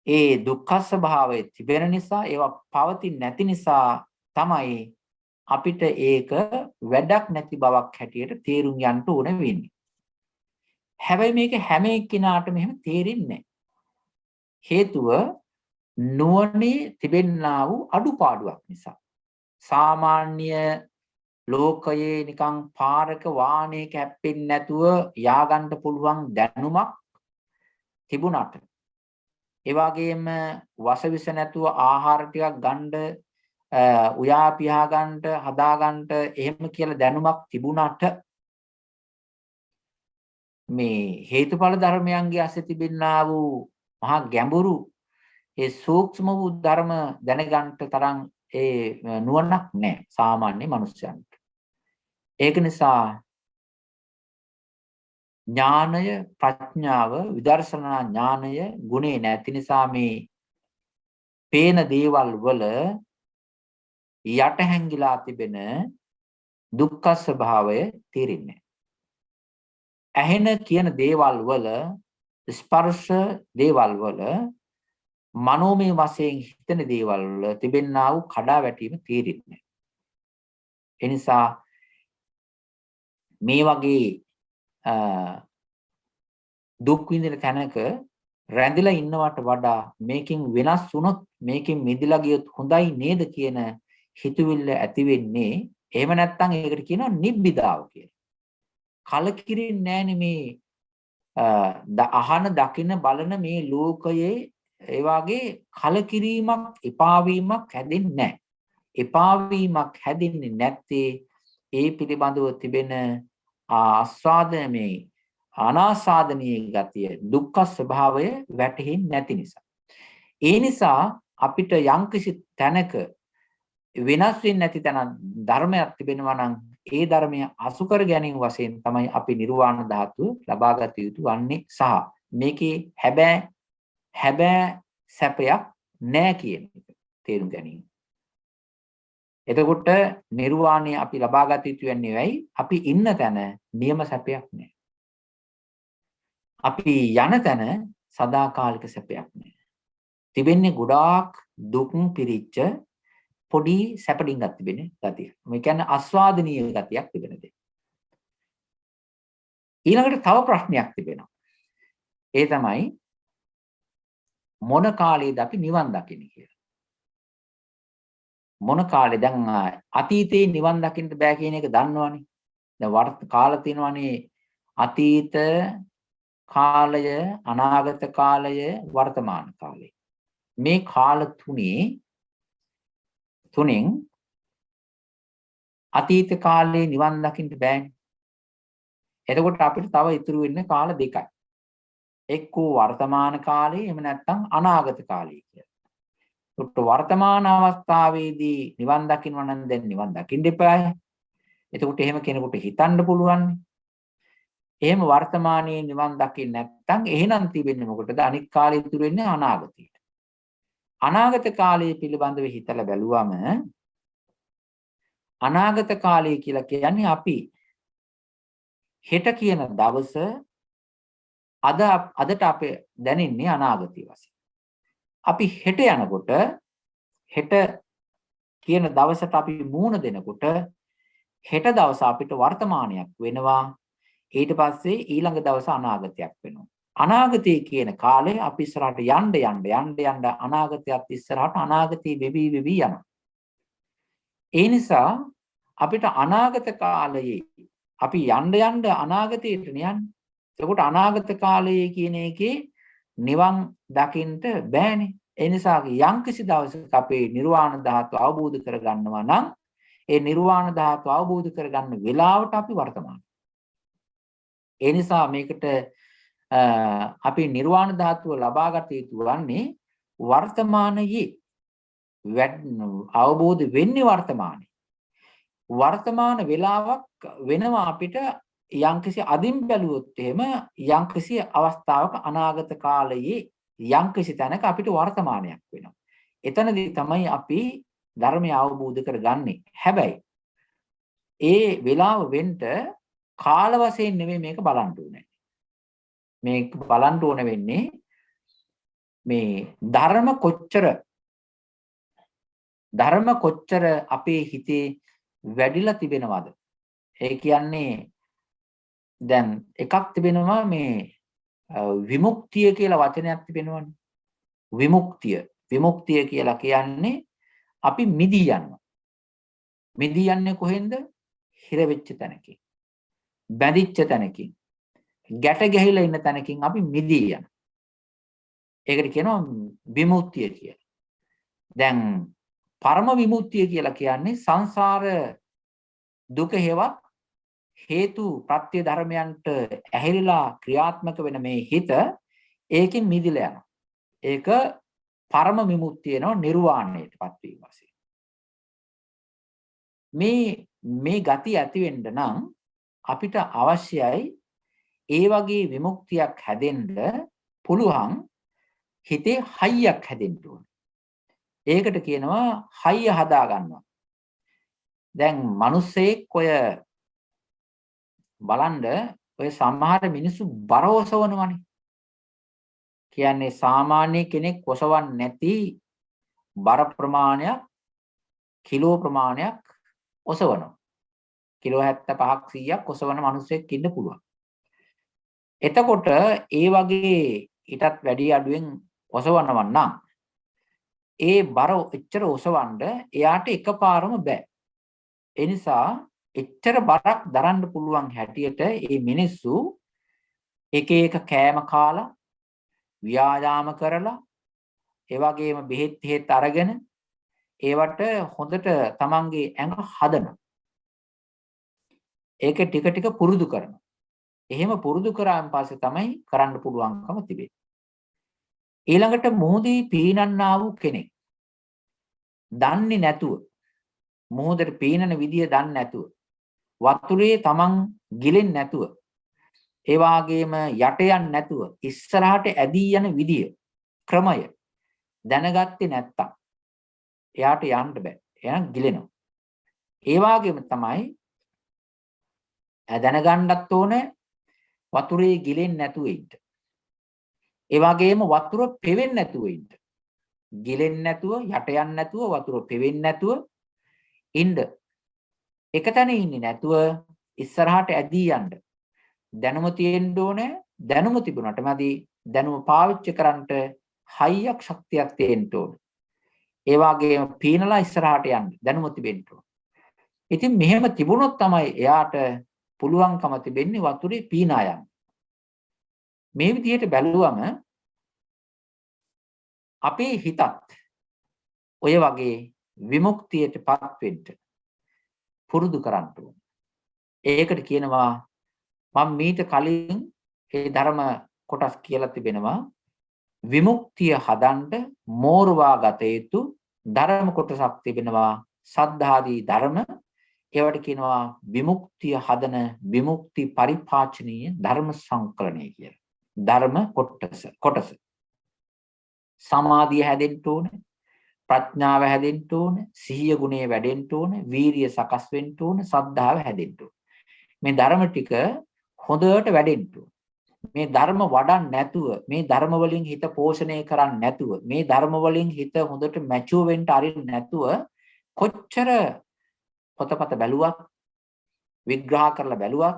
ඒ දුක්ඛ ස්වභාවය තිබෙන නිසා ඒවා පවතින්නේ නැති නිසා තමයි අපිට ඒක වැඩක් නැති බවක් හැටියට තේරුම් ගන්න ඕන වෙන්නේ. හැබැයි මේක හැම එක්කිනාටම එහෙම තේරෙන්නේ නැහැ. හේතුව නුවණේ තිබෙනා වූ අඩුපාඩුවක් නිසා. සාමාන්‍ය ලෝකයේ නිකන් පාරක වාහනයක හැප්පෙන්නේ නැතුව ය아가න්න පුළුවන් දැනුමක් තිබුණාට ඒ වගේම වසවිස නැතුව ආහාර ටිකක් ගන්න උයා පියා ගන්නට හදා ගන්නට එහෙම කියලා දැනුමක් තිබුණාට මේ හේතුඵල ධර්මයන්ගේ ඇස තිබෙනා වූ මහා ගැඹුරු ඒ සූක්ෂම වූ ධර්ම දැනගන්න තරම් ඒ නුවණක් නැහැ සාමාන්‍ය මිනිස්යන්ට. ඒක නිසා ඥානය ප්‍රඥාව විදර්ශනා ඥානය ගුණේ නැති නිසා මේ පේන දේවල් වල යට හැංගිලා තිබෙන දුක්ඛ ස්වභාවය තේරෙන්නේ. ඇහෙන කියන දේවල් වල ස්පර්ශ දේවල් වල මනෝමය වශයෙන් හිතන දේවල් වල තිබෙනා වූ කඩා වැටීම තේරෙන්නේ. ඒ නිසා මේ වගේ දුක් විඳින තැනක රැඳිලා ඉන්නවට වඩා මේකෙන් වෙනස් වුණොත් මේකෙන් මිදලා ගියොත් හොඳයි නේද කියන හිතවිල්ල ඇති වෙන්නේ. එහෙම නැත්නම් ඒකට කියනවා නිබ්බිදාව කියලා. කලකිරින්නේ නැහැනේ මේ අහන දකින බලන මේ ලෝකයේ ඒ වාගේ කලකිරීමක් එපා වීමක් හැදෙන්නේ නැහැ. එපා වීමක් හැදෙන්නේ නැත්තේ ඒ පිළිබඳව තිබෙන ආස්වාදනයේ අනාසාදනීය ගතිය දුක්ඛ ස්වභාවය වැටහෙන්නේ නැති නිසා. ඒ නිසා අපිට යම්කිසි තැනක වෙනස් වෙන්නේ නැති තැන ධර්මයක් තිබෙනවා නම් ඒ ධර්මය අසු කර ගැනීම වශයෙන් තමයි අපි නිර්වාණ ධාතුව ලබාගත යුතු වන්නේ සහ මේකේ හැබෑ සැපයක් නැහැ කියන එක තේරුම් ගැනීම. එතකොට නිර්වාණය අපි ලබාගත යුතු වෙන්නේ වෙයි අපි ඉන්න තැන නියම සැපයක් නැහැ. අපි යන තැන සදාකාලික සැපයක් නැහැ. තිබෙන්නේ ගොඩාක් දුක් පිරිච්ච පොඩි සැපඩින්ගක් තිබෙන ගතිය. මේ කියන්නේ ආස්වාදනීය ගතියක් තිබෙන දෙයක්. ඊළඟට තව ප්‍රශ්නයක් තිබෙනවා. ඒ තමයි මොන කාලේද අපි නිවන් දකින්නේ කියලා. මොන කාලේ දැන් අතීතේ නිවන් දකින්න බෑ කියන එක දන්නවනේ. දැන් කාල තියෙනවනේ අතීත කාලය, අනාගත කාලය, වර්තමාන කාලය. මේ කාල තුනෙන් අතීත කාලේ නිවන් දකින්න බෑනේ. එතකොට අපිට තව ඉතුරු වෙන්නේ කාල දෙකයි. එක්කෝ වර්තමාන කාලේ එහෙම නැත්නම් අනාගත කාලය කියලා. ඒත් වර්තමාන අවස්ථාවේදී නිවන් දකින්න නම් දැන් නිවන් දකින්න එපායි. එතකොට එහෙම කෙනෙකුට හිතන්න පුළුවන්. එහෙම වර්තමානයේ නිවන් දකින්න නැත්නම් එහෙනම් තිබෙන්නේ මොකටද? අනිත් කාලේ ඉතුරු වෙන්නේ අනාගතයට. අනාගත කාලය පිළිබඳව හිතලා බැලුවම අනාගත කාලය කියලා කියන්නේ අපි හෙට කියන දවස අදට අපේ දැනෙන්නේ අනාගතය වශයෙන්. අපි හෙට යනකොට හෙට කියන දවසට අපි මූණ දෙනකොට හෙට දවස අපිට වර්තමානයක් වෙනවා. ඊට පස්සේ ඊළඟ දවස අනාගතයක් වෙනවා. අනාගතය කියන කාලේ අපි ඉස්සරහට යන්න අනාගතයත් ඉස්සරහට අනාගතේ වෙවි යනවා. ඒ නිසා අපිට අනාගත කාලයේ අපි යන්න අනාගතයට යන්නේ. එතකොට අනාගත කාලයේ කියන එකේ නිවන් දකින්න බෑනේ. ඒ නිසා යම්කිසි දවසක අපේ නිර්වාණ ධාතුව අවබෝධ කරගන්නවා නම් ඒ නිර්වාණ ධාතුව අවබෝධ කරගන්න වෙලාවට අපි වර්තමාන. ඒ නිසා මේකට අපි නිර්වාණ ධාතුව ලබාගත යුතු වන්නේ වර්තමානයේ අවබෝධ වෙන්නේ වර්තමානයේ. වර්තමාන වේලාවක් වෙනවා අපිට යම්කිසි අදින් බැලුවොත් එහෙම යම්කිසි අවස්ථාවක අනාගත කාලයේ යම්කිසි තැනක අපිට වර්තමානයක් වෙනවා. එතනදී තමයි අපි ධර්මය අවබෝධ කරගන්නේ. හැබැයි ඒ වෙලාව වෙන්න කාල වශයෙන් නෙමෙයි මේක බලන්න ඕනේ. මේක බලන්න ඕන වෙන්නේ මේ ධර්ම කොච්චර අපේ හිතේ වැඩිලා තිබෙනවද? ඒ කියන්නේ දැන් එකක් තිබෙනවා මේ විමුක්තිය කියලා වචනයක් තිබෙනවනේ. විමුක්තිය කියලා කියන්නේ අපි මිදී යනවා. මිදී යන්නේ කොහෙන්ද? හිර වෙච්ච තැනකින්. බැඳිච්ච තැනකින්. ගැට ගැහිලා ඉන්න තැනකින් අපි මිදී යනවා. ඒකට කියනවා විමුක්තිය කියලා. දැන් පරම විමුක්තිය කියලා කියන්නේ සංසාර දුක හේවත් හේතු ප්‍රත්‍ය ධර්මයන්ට ඇහැරිලා ක්‍රියාත්මක වෙන මේ හිත ඒකෙන් මිදිලා යනවා. ඒක පරම විමුක්තිය නෝ නිර්වාණයටපත් වීම වශයෙන්. මේ ගතිය ඇති වෙන්න නම් අපිට අවශ්‍යයි ඒ වගේ විමුක්තියක් හැදෙන්න පුළුවන් හිතේ හයියක් හැදෙන්න ඕනේ. ඒකට කියනවා හයිය හදා ගන්නවා. දැන් මිනිස්සෙක් ඔය බලන්න ඔය සමහර මිනිස්සු බර ඔසවනවනේ. කියන්නේ සාමාන්‍ය කෙනෙක් ඔසවන්නේ නැති බර ප්‍රමාණයක් කිලෝ ප්‍රමාණයක් ඔසවනවා. කිලෝ 75ක් 100ක් ඔසවන මිනිස්සෙක් ඉන්න පුළුවන්. එතකොට ඒ වගේ ඊටත් වැඩි අඩුවෙන් ඔසවනවා නම් ඒ බර එච්චර ඔසවන්න එයාට එකපාරම බෑ. ඒ නිසා එච්චර බරක් දරන්න පුළුවන් හැටියට මේ මිනිස්සු එක එක කෑම කාලා ව්‍යායාම කරලා ඒ වගේම බෙහෙත් අරගෙන ඒවට හොඳට තමන්ගේ ඇඟ හදනවා. ඒක ටික ටික පුරුදු කරනවා. එහෙම පුරුදු කරාන් පස්සේ තමයි කරන්න පුළුවන්කම තිබෙන්නේ. ඊළඟට මොහොතේ පීනන්නා වූ කෙනෙක් දන්නේ නැතුව මොහොතේ පීනන විදිය දන්නේ නැතුව වතුරේ තමන් ගිලෙන්නේ නැතුව ඒ වාගේම යට යන්නේ නැතුව ඉස්සරහට ඇදී යන විදිය ක්‍රමය දැනගත්තේ නැත්තම් එයාට යන්න බෑ. එයා ගිලෙනවා. ඒ වාගේම තමයි දැනගන්නත් ඕනේ වතුරේ ගිලෙන්නේ නැතුව ඉන්න. ඒ වගේම වතුර පෙවෙන්නේ නැතුව ඉන්න. ගිලෙන්නේ නැතුව යට යන්නේ නැතුව වතුර පෙවෙන්නේ නැතුව ඉන්න. එකතැන ඉන්නේ නැතුව ඉස්සරහට ඇදී යන්න. දැනුම තියෙන්න ඕනේ. දැනුම තිබුණාට මදි. දැනුම පාවිච්චි කරන්නට හයියක් ශක්තියක් තියෙන්න ඕනේ. ඒ වගේම පීනලා ඉස්සරහට යන්න දැනුම තිබෙන්න ඕනේ. ඉතින් මෙහෙම තිබුණොත් තමයි එයාට පුළුවන්කම තිබෙන්නේ වතුරේ පීනා යන්න. මේ විදිහට බැලුවම අපේ හිතත් ඔය වගේ විමුක්තියටපත් වෙන්න පුරුදු කරන්න ඕනේ. ඒකට කියනවා මම මීට කලින් ඒ ධර්ම කොටස් කියලා තිබෙනවා විමුක්තිය හදන්න මෝරවා ගත යුතු ධර්ම කොටසක් තිබෙනවා සද්ධාදී ධර්ම. ඒවට කියනවා විමුක්තිය හදන විමුක්ති පරිපාචනීය ධර්ම සංකලනය කියලා. ධර්ම කොටස. සමාධිය හැදෙන්න ඕනේ. ප්‍රඥාව හැදෙන්න ඕනේ. සිහිය ගුණය වැඩෙන්න ඕනේ. වීරිය සකස් වෙන්න ඕනේ. සද්ධාව හැදෙන්න ඕනේ. මේ ධර්ම ටික හොඳට වැඩෙන්න ඕනේ. මේ ධර්ම වඩන්න නැතුව මේ ධර්ම වලින් හිත පෝෂණය කරන්නේ නැතුව මේ ධර්ම වලින් හිත හොඳට මැචුර් වෙන්න අරින්න නැතුව කොච්චර පොතපත බැලුවක් විග්‍රහ කරලා බැලුවක්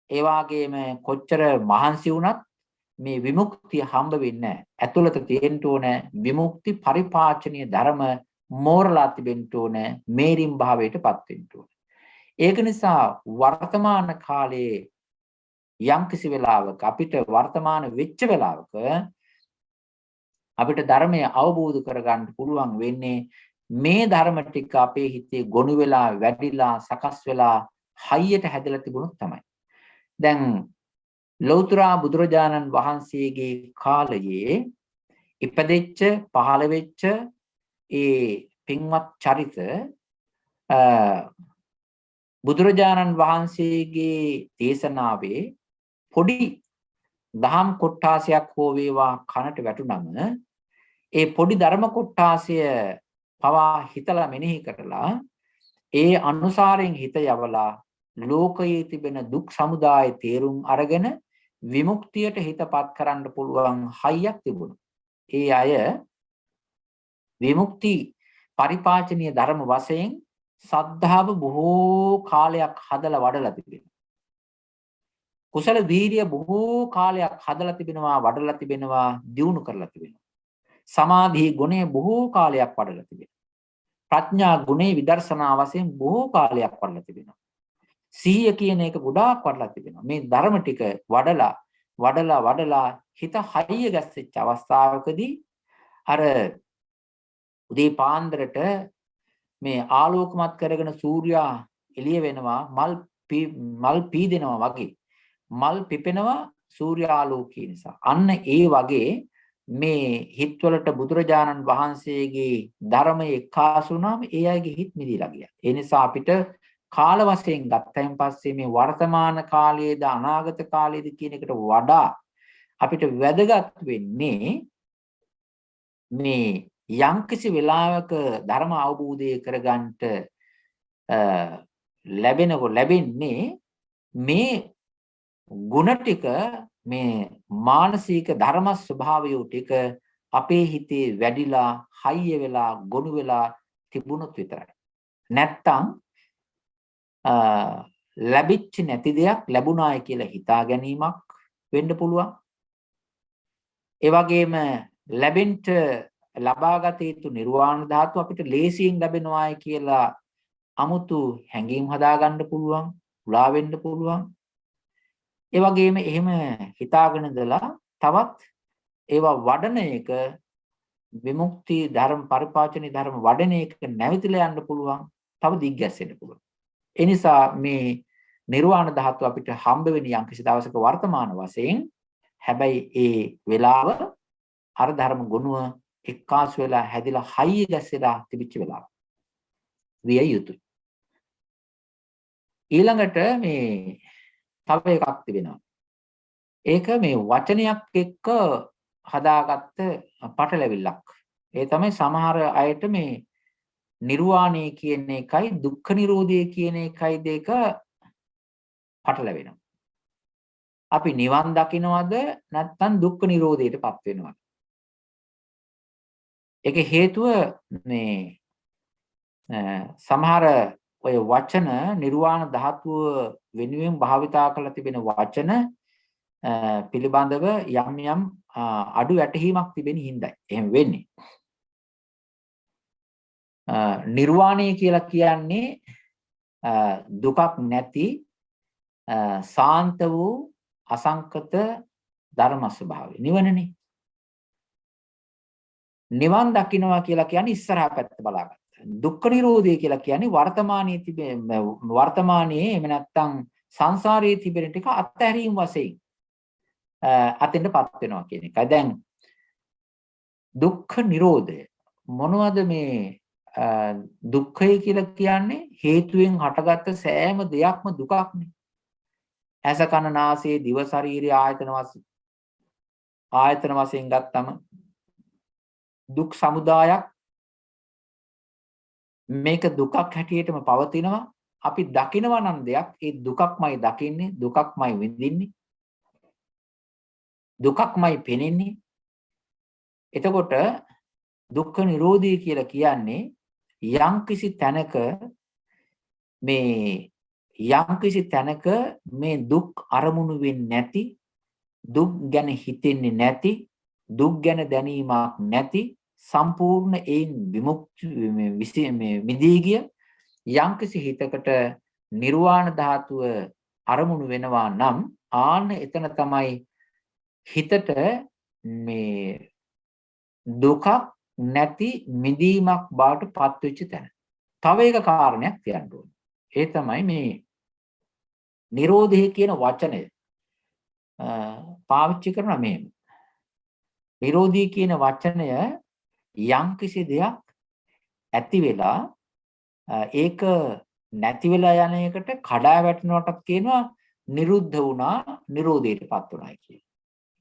ඒ වාගේම කොච්චර මහන්සි වුණත් මේ විමුක්තිය හම්බ වෙන්නේ නැහැ. ඇතුළත තියෙන්න ඕන විමුක්ති පරිපාචනීය ධර්ම මෝරලා තිබෙන්න ඕන මේරින් භාවයටපත් වෙන්න ඕන. ඒක නිසා වර්තමාන කාලයේ යම්කිසි වෙලාවක අපිට වර්තමාන වෙච්ච වෙලාවක අපිට ධර්මය අවබෝධ කරගන්න පුළුවන් වෙන්නේ මේ ධර්ම ටික අපේ හිතේ ගොනු වෙලා වැඩිලා සකස් වෙලා හයියට හැදලා තිබුණොත් තමයි. දැන් ලෞතර බුදුරජාණන් වහන්සේගේ කාලයේ ඉපදෙච්ච පහළ වෙච්ච ඒ පින්වත් චරිත බුදුරජාණන් වහන්සේගේ දේශනාවේ පොඩි දහම් කොටාසයක් හෝ වේවා කනට වැටුනම ඒ පොඩි ධර්ම කොටාසය පවා හිතලා මෙනෙහි කරලා ඒ අනුසාරයෙන් හිත යවලා ලෝකයේ තිබෙන දුක් සමුදාය තේරුම් අරගෙන විමුක්තියට හිතපත් කරන්න පුළුවන් හයියක් තිබුණා. ඒ අය විමුක්ති පරිපාචනීය ධර්ම වශයෙන් සද්ධාව බොහෝ කාලයක් හදලා වඩලා තිබෙනවා. කුසල වීර්ය බොහෝ කාලයක් හදලා තිබෙනවා, වඩලා තිබෙනවා, දියුණු කරලා තිබෙනවා. සමාධි ගුණය බොහෝ කාලයක් වඩලා තිබෙනවා. ප්‍රඥා ගුණේ විදර්ශනා වශයෙන් බොහෝ කාලයක් වඩලා තිබෙනවා. සිහිය කියන එක ගොඩාක් වඩලා තිබෙනවා. මේ ධර්ම ටික වඩලා හිත හයිය ගැස්සෙච්ච අවස්ථාවකදී අර උදේ පාන්දරට මේ ආලෝකමත් කරගෙන සූර්යා එළිය වෙනවා, මල් පීදෙනවා වගේ. මල් පිපෙනවා සූර්යාලෝකය නිසා. අන්න ඒ වගේ මේ හිත්වලට බුදුරජාණන් වහන්සේගේ ධර්මයේ එක්කාසු වුණාම ඒ අයගේ හිත් මිදීලා ගියා. ඒ නිසා අපිට කාල වශයෙන් ගත්තයින් පස්සේ මේ වර්තමාන කාලයේද අනාගත කාලයේද කියන එකට වඩා අපිට වැදගත් වෙන්නේ මේ යම්කිසි වෙලාවක ධර්ම අවබෝධය කරගන්නට ලැබෙන්නේ මේ ගුණ ටික, මේ මානසික ධර්ම ස්වභාවය ටික අපේ හිතේ වැඩිලා හයිය වෙලා ගොනු වෙලා තිබුණොත් විතරයි. නැත්තම් ලැබිච්ච නැති දෙයක් ලැබුණායි කියලා හිතා ගැනීමක් වෙන්න පුළුවන්. ඒ වගේම ලබාගත යුතු නිර්වාණ ධාතුව අපිට ලේසියෙන් ලැබෙනවායි කියලා 아무තු හැඟීම් හදාගන්න පුළුවන්, උලා වෙන්න පුළුවන්. ඒ වගේම එහෙම හිතාගෙන ඉඳලා තවත් ඒවා වඩන එක, විමුක්ති ධර්ම පරිපාචනී ධර්ම වඩන එක නැවතිලා යන්න පුළුවන්, තව දිග්ගැස්සෙන්න පුළුවන්. ඒ නිසා මේ නිර්වාණ ධාතුව අපිට හම්බ වෙන යම්කිසි දවසක වර්තමාන වශයෙන්, හැබැයි ඒ වෙලාව අර ධර්ම ගුණය එක්කාසු වෙලා හැදිලා හයිය ගැස්සලා තිබිච්ච වෙලාව විය යුතුයි. ඊළඟට මේ තව එකක් තිබෙනවා. ඒක මේ වචනයක් එක්ක හදාගත්ත පටලැවිල්ලක්. ඒ තමයි සමහර අයට මේ නිර්වාණය කියන එකයි දුක්ඛ නිරෝධය කියන එකයි දෙක පටලැවෙනවා. අපි නිවන් දකින්නවද නැත්නම් දුක්ඛ නිරෝධයටපත් වෙනවද? ඒක හේතුව මේ සමහර ඔය වචන නිර්වාණ ධාතුව වෙනුවෙන් භාවිතා කරලා තිබෙන වචන පිළිබඳව යම් අඩු වැටහීමක් තිබෙන හින්දායි එහෙම වෙන්නේ. නිර්වාණය කියලා කියන්නේ දුකක් නැති සාන්ත වූ අසංකත ධර්ම ස්වභාවය. නිවනනේ. නිවන් දකින්නවා කියලා කියන්නේ ඉස්සරහා පැත්ත බලාගන්න. දුක්ඛ නිරෝධය කියලා කියන්නේ වර්තමානයේ එහෙම නැත්නම් සංසාරයේ තිබෙන ටික අත්හැරීම වශයෙන් අතෙන්ටපත් වෙනවා කියන එකයි. දැන් දුක්ඛ නිරෝධය මොනවද? මේ දුක්ඛය කියලා කියන්නේ හේතුවෙන් හටගත්ත සෑම දෙයක්ම දුකක්නේ. ඇස කන නාසය දිව ශරීරය ආයතන වශයෙන් ගත්තම දුක් සමුදායක්. මේක දුකක් හැටියටම පවතිනවා. අපි දකිනවා නම් දෙයක්, ඒ දුකක්මයි දකින්නේ, දුකක්මයි විඳින්නේ, දුකක්මයි පෙනෙන්නේ. එතකොට දුක්ඛ නිරෝධය කියලා කියන්නේ යම්කිසි තැනක මේ දුක් අරමුණු වෙන්නේ නැති, දුක් ගැන හිතෙන්නේ නැති, දුක් ගැන දැනීමක් නැති, සම්පූර්ණ ඒන් විමුක්ති මිදී ගිය යම්කිසි හිතකට නිර්වාණ ධාතුව අරමුණු වෙනවා නම් ආන්න එතන තමයි හිතට මේ දුකක් නැති මිදීමක් බවට පත් වෙච්ච තැන. තව එක කාරණයක් කියන්න ඕනේ. ඒ තමයි මේ නිරෝධය කියන වචනය පාවිච්චි කරන මෙහෙම. නිරෝධී කියන වචනය යම්කිසි දෙයක් ඇති වෙලා ඒක නැති වෙලා යන එකට කඩා වැටෙනවටත් කියනවා නිරුද්ධ වුණා, නිරෝධයටපත් වුණායි කියලා.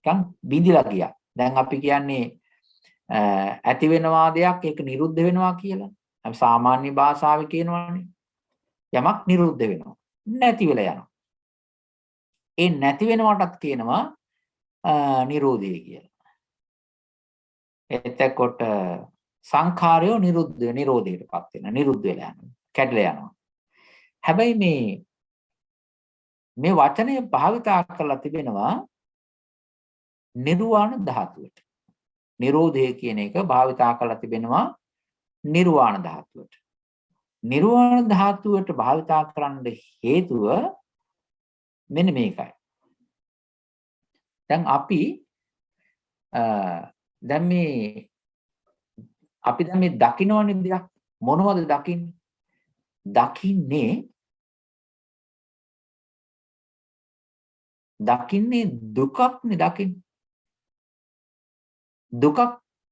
නිකන් බිඳිලා ගියා. දැන් අපි කියන්නේ ඇති වෙනවා දෙයක් ඒක නිරුද්ධ වෙනවා කියලා. අපි සාමාන්‍ය භාෂාවේ කියනවානේ. යමක් නිරුද්ධ වෙනවා. නැති වෙලා යනවා. ඒ නැති වෙනවටත් කියනවා නිරෝධය කියලා. එතකොට සංඛාරය නිරෝධයටපත් වෙනවා. නිරුද්ධ වෙලා යනවා. කැඩලා යනවා. හැබැයි මේ වචනය භාවිතා කරලා තිබෙනවා නිර්වාණ ධාතුවට. නිරෝධය කියන එක භාවිතා කරලා තිබෙනවා නිර්වාණ ධාතුවට. නිර්වාණ ධාතුවට භාවිතා කරන්න හේතුව මෙන්න මේකයි. දැන් අපි දැන් මේ දකින්නවනේ දෙයක්. මොනවද දකින්නේ? දකින්නේ දුකක්නේ දකින්නේ. දුකක්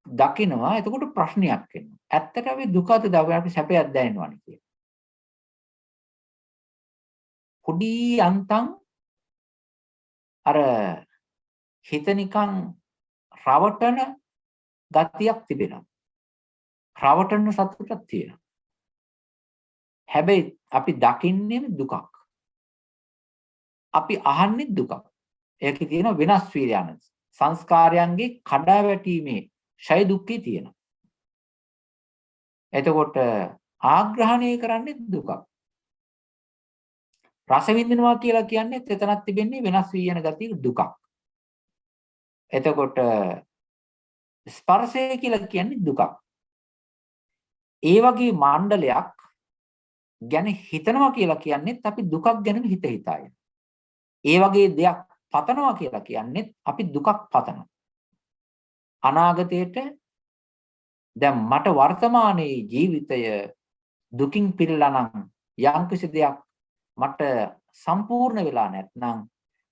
දකිනවා. එතකොට ප්‍රශ්නයක් එනවා. ඇත්තට අපි දුකද අපි සැපයක් දැනෙනවනේ කියලා. පොඩි අන්තම් අර හිත නිකන් රවටන ගතියක් තිබෙනවා. රවටන සතුටක් තියෙනවා. හැබැයි අපි දකින්නේ දුකක්. අපි අහන්නේ දුකක්. ඒකේ තියෙන වෙනස් වීර්යයන්. සංස්කාරයන්ගේ කඩාවැටීමේ ඡය දුක්ඛේ තියෙනවා. එතකොට ආග්‍රහණය කරන්නේ දුකක්. රස විඳිනවා කියලා කියන්නේ එතනක් තිබෙන්නේ වෙනස් වී යන ගතිය දුකක්. එතකොට ස්පර්ශය කියලා කියන්නේ දුකක්. ඒ වගේ මණ්ඩලයක් ගැන හිතනවා කියලා කියන්නේත් අපි දුකක් ගැනම හිතයි. ඒ වගේ දෙයක් පතනවා කියලා කියන්නේත් අපි දුකක් පතනවා. අනාගතයට දැන් මට වර්තමානයේ ජීවිතය දුකින් පිරලා නම් යම්කිසි දෙයක් මට සම්පූර්ණ වෙලා නැත්නම්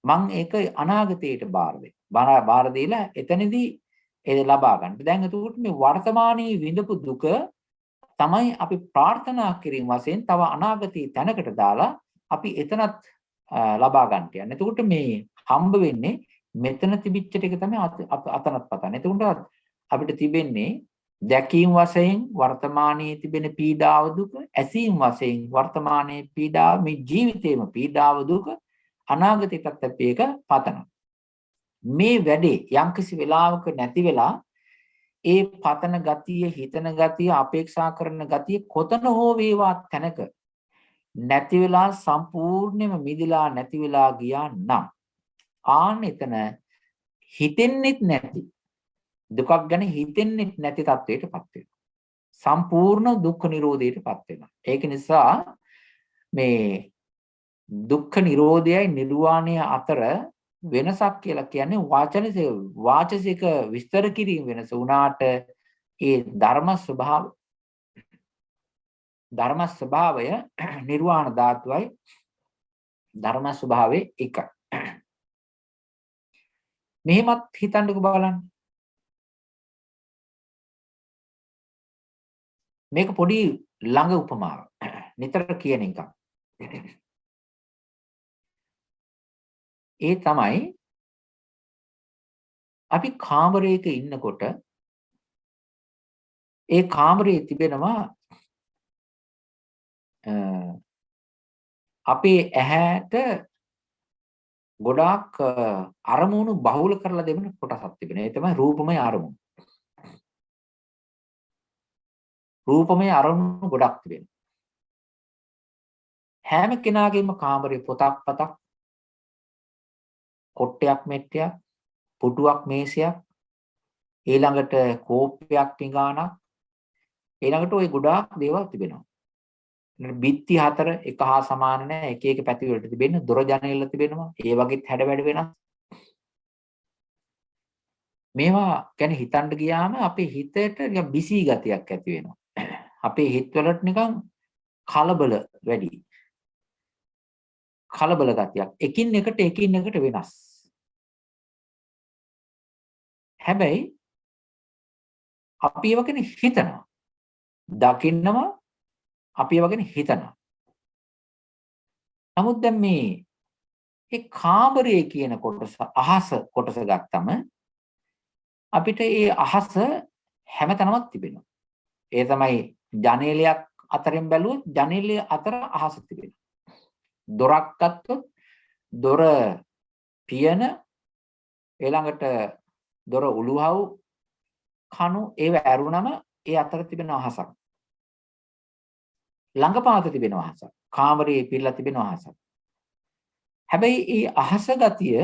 මම ඒක අනාගතයට බාර දීලා එතනදී ඒ ලබා ගන්න. දැන් එතකොට මේ වර්තමානයේ විඳපු දුක තමයි අපි ප්‍රාර්ථනා කිරීම වශයෙන් තව අනාගතයේ තැනකට දාලා අපි එතනත් ලබා ගන්නට යන්නේ. එතකොට මේ හම්බ වෙන්නේ මෙතන තිබිච්ච ටික තමයි අතනත් පතන්නේ. එතකොට අපිට තිබෙන්නේ දැකීම් වශයෙන් වර්තමානයේ තිබෙන පීඩාව දුක, ඇසීම් වශයෙන් වර්තමානයේ පීඩාව, මේ ජීවිතේම පීඩාව දුක, අනාගතයටත් අපි ඒක පතනවා. මේ වැඩේ යම්කිසි වෙලාවක නැති වෙලා ඒ පතන ගතිය, හිතන ගතිය, අපේක්ෂා කරන ගතිය කොතන හෝ වේවා තැනක නැති වෙලා සම්පූර්ණයෙන්ම මිදිලා නැති වෙලා ගියා නම් ආන්න එතන හිතෙන්නෙත් නැති දුකක් ගැන හිතෙන්නෙත් නැති තත්වයටපත් වෙනවා. සම්පූර්ණ දුක්ඛ නිරෝධයටපත් වෙනවා. ඒක නිසා මේ දුක්ඛ නිරෝධයයි නිර්වාණය අතර වෙනසක් කියලා කියන්නේ වාචසික විස්තර කිරීම වෙනස වුණාට ඒ ධර්ම ස්වභාවය නිර්වාණ ධාතුවයි ධර්ම ස්වභාවය එකයි. මෙහෙමත් හිතන්නකෝ බලන්න. මේක පොඩි ළඟ උපමාවක්. නිතර කියන එකක්. ඒ තමයි අපි කාමරයක ඉන්නකොට ඒ කාමරයේ තිබෙනවා අපේ ඇහැට ගොඩාක් අරමුණු බහුල කරලා දෙන කොටසක් තිබෙනවා. ඒ තමයි රූපමය අරමුණු. රූපමය අරමුණු ගොඩක් තිබෙනවා. හැම කෙනාගේම කාමරේ පොතක් කොට්ටයක් මෙට්ටයක් පුටුවක් මේසයක් ඊළඟට කෝප්පයක් පිඟානක් ඊළඟට ওই ගොඩාක් දේවල් තිබෙනවා. බිත්ති 4 එක හා සමාන නැහැ. එක එක පැති වලට තිබෙන දොර ජනෙල තිබෙනවා. ඒ වගේත් හැඩ වැඩ වෙනස්. මේවා ගැන හිතන්න ගියාම අපේ හිතේට නිකන් බිසී ගතියක් ඇති වෙනවා. අපේ හිතවලට නිකන් කලබල වැඩි. කලබල ගතියක්. එකින් එකට වෙනස්. හැබැයි අපි ඒව ගැන හිතනවා. දකින්නවා අපි ඒව ගැන හිතනවා. නමුත් දැන් මේ කාමරය කියන කොටස අහස කොටස ගත්තම අපිට ඒ අහස හැමතැනම තිබෙනවා. ඒ තමයි ජනේලයක් අතරින් බැලුවොත් ජනෙලය අතර අහස තිබෙනවා. දොරක් ගත්තොත් දොර පියන ඊළඟට දොර උළුහව් කණු ඒව ඇරුණම ඒ අතර තිබෙන අහසක්. ළඟපාත තිබෙන අහසක්. කාමරයේ පිරලා තිබෙන අහසක්. හැබැයි මේ අහස ගතිය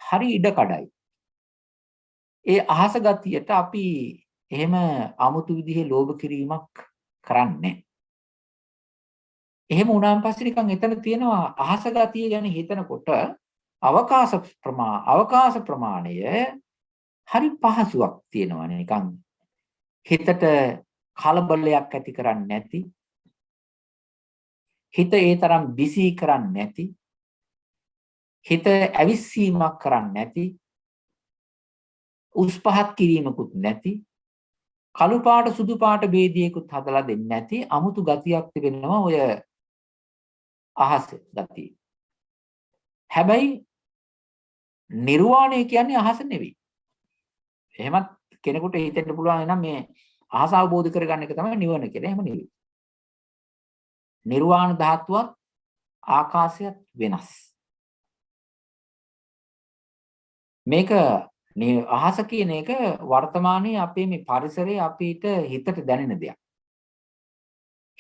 හරි ඉඩ කඩයි. ඒ අහස ගතියට අපි එහෙම 아무තු විදිහේ ලෝභ කිරීමක් කරන්නේ. එහෙම වුණාන් පස්සේ නිකන් එතන තියෙනවා අහස ගතිය ගැන හිතනකොට අවකාශ ප්‍රමාණය හරි පහසුවක් තියෙනවා නිකන් හිතට කලබලයක් ඇති කරන්නේ නැති හිත ඒ තරම් බිසි කරන්නේ නැති හිත ඇවිස්සීමක් කරන්නේ නැති උස් පහත් කිරීමකුත් නැති කළු පාට සුදු පාට ભેදයකුත් හදලා දෙන්නේ නැති අමුතු ගතියක් තිබෙනවා ඔය අහස ගතිය. හැබැයි නිර්වාණය කියන්නේ අහස නෙවෙයි. එහෙමත් කෙනෙකුට හිතෙන්න පුළුවන් නම් මේ අහස අවබෝධ කරගන්න එක තමයි නිවන කියලා. එහෙම නෙවෙයි. නිර්වාණ ධාතුවත් ආකාශයත් වෙනස්. මේක අහස කියන එක වර්තමානයේ අපේ මේ පරිසරයේ අපිට හිතට දැනෙන දෙයක්.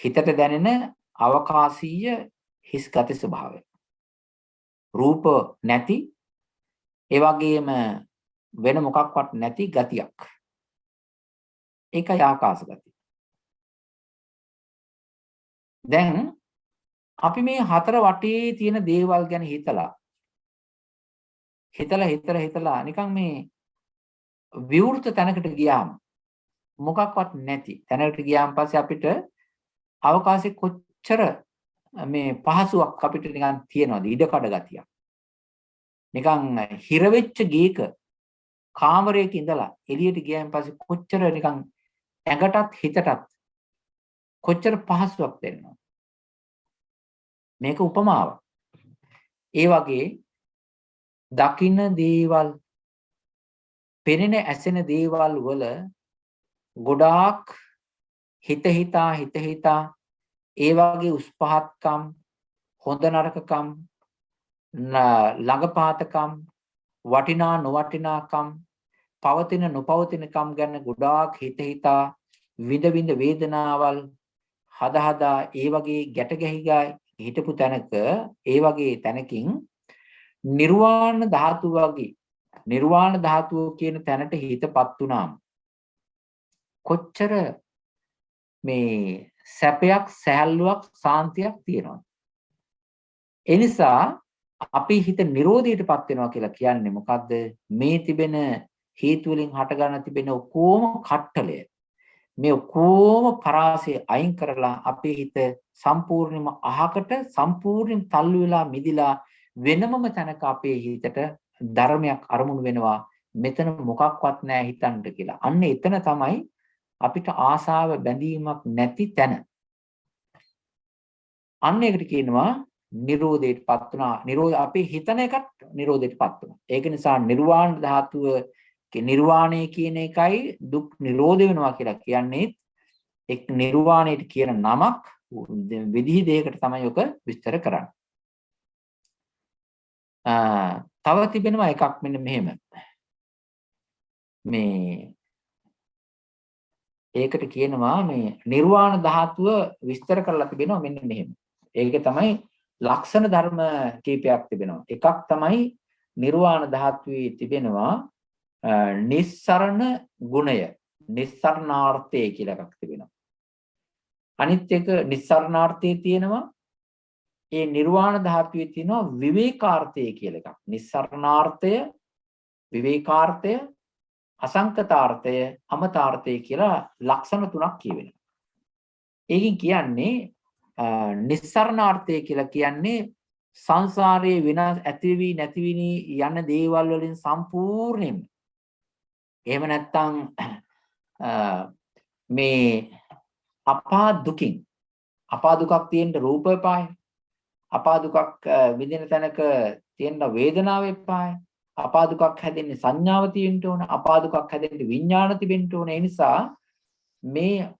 හිතට දැනෙන අවකාශීය හිස් ගති ස්වභාවය. රූප නැති ඒ වගේම වෙන මොකක්වත් නැති ගතියක්. ඒකයි ආකාශ ගතිය. දැන් අපි මේ හතර වටේ තියෙන දේවල් ගැන හිතලා නිකන් මේ විවෘත තැනකට ගියාම මොකක්වත් නැති තැනකට ගියාන් පස්සේ අපිට අවකාශයේ කොච්චර මේ පහසුවක් අපිට නිකන් තියනවාද ඉඩකඩ ගතියක්. නිකන් හිර වෙච්ච ගේක කාමරයක ඉඳලා එළියට ගියන් පස්සේ කොච්චර නිකන් ඇඟටත් හිතටත් කොච්චර පහසුවක් දෙනවා. මේක උපමාවක්. ඒ වගේ දකින්න දේවල් පෙනෙන ඇසෙන දේවල් වල ගොඩාක් හිත හිතා ඒ වගේ උස් පහත්කම් හොඳ නරකකම් ළඟපාතකම් වටිනා නොවටිනාකම් පවතින නොපවතිනකම් ගැන ගොඩාක් හිත හිතා විඳ වේදනාවල් හදා ඒ වගේ ගැට ගැහිලා හිටපු තැනක ඒ වගේ තැනකින් නිර්වාණ ධාතුව කියන තැනට හිතපත් වුණාම කොච්චර මේ සැපයක් සැහැල්ලුවක් සාන්තියක් තියෙනවා. ඒ නිසා අපි හිත නිරෝධයටපත් වෙනවා කියලා කියන්නේ මොකද්ද? මේ තිබෙන හේතු වලින් හටගන්න තිබෙන ඔක්කොම කට්ටලය මේ ඔක්කොම පරාසය අයින් කරලා අපේ හිත සම්පූර්ණයෙන්ම අහකට සම්පූර්ණයෙන් තල්ලු වෙලා මිදිලා වෙනමම තැනක අපේ හිතට ධර්මයක් අරමුණු වෙනවා. මෙතන මොකක්වත් නැහැ හිතන්න කියලා. අන්න එතන තමයි අපිට ආසාව බැඳීමක් නැති තැන. අන්න ඒකට කියනවා නිරෝධයටපත් වුණා. අපේ හිතන එකත් නිරෝධයටපත් වුණා. ඒක නිසා නිර්වාණ ධාතුව නිර්වාණය කියන එකයි දුක් නිරෝධ වෙනවා කියලා කියන්නේ එක් නිර්වාණයට කියන නමක් විදිහ දෙයකට තමයි ඔක විස්තර කරන්නේ. තව තිබෙනවා එකක් මෙන්න මෙහෙම. මේ ඒකට කියනවා මේ නිර්වාණ ධාතුව විස්තර කරලා තිබෙනවා මෙන්න මෙහෙම. ඒක තමයි ලක්ෂණ ධර්ම කීපයක් තිබෙනවා. එකක් තමයි නිර්වාණ ධාතුවේ තිබෙනවා නිස්සරණ ගුණය, නිස්සරණාර්ථය කියලා එකක් තිබෙනවා. අනිත් එක නිස්සරණාර්ථයේ තියෙනවා ඒ නිර්වාණ ධාතුවේ තියෙනවා විවේකාර්ථය කියලා එකක්. නිස්සරණාර්ථය, විවේකාර්ථය, අසංකතාර්ථය, අමතාර්ථය කියලා ලක්ෂණ තුනක් කියවෙනවා. ඒකින් කියන්නේ නිස්සරණාර්ථය කියලා කියන්නේ සංසාරයේ විනාශ ඇතිවි නැතිවි යන දේවල් වලින් සම්පූර්ණයෙන්ම එහෙම නැත්නම් මේ අපා දුකක් තියෙන රූපයපාය අපා දුකක් විඳින තැනක තියෙන වේදනාව එපාය අපා දුකක් හැදෙන්නේ සංඥාව තියෙන්න ඕන අපා දුකක් හැදෙන්නේ විඥාන තිබෙන්න ඕන. ඒ නිසා මේ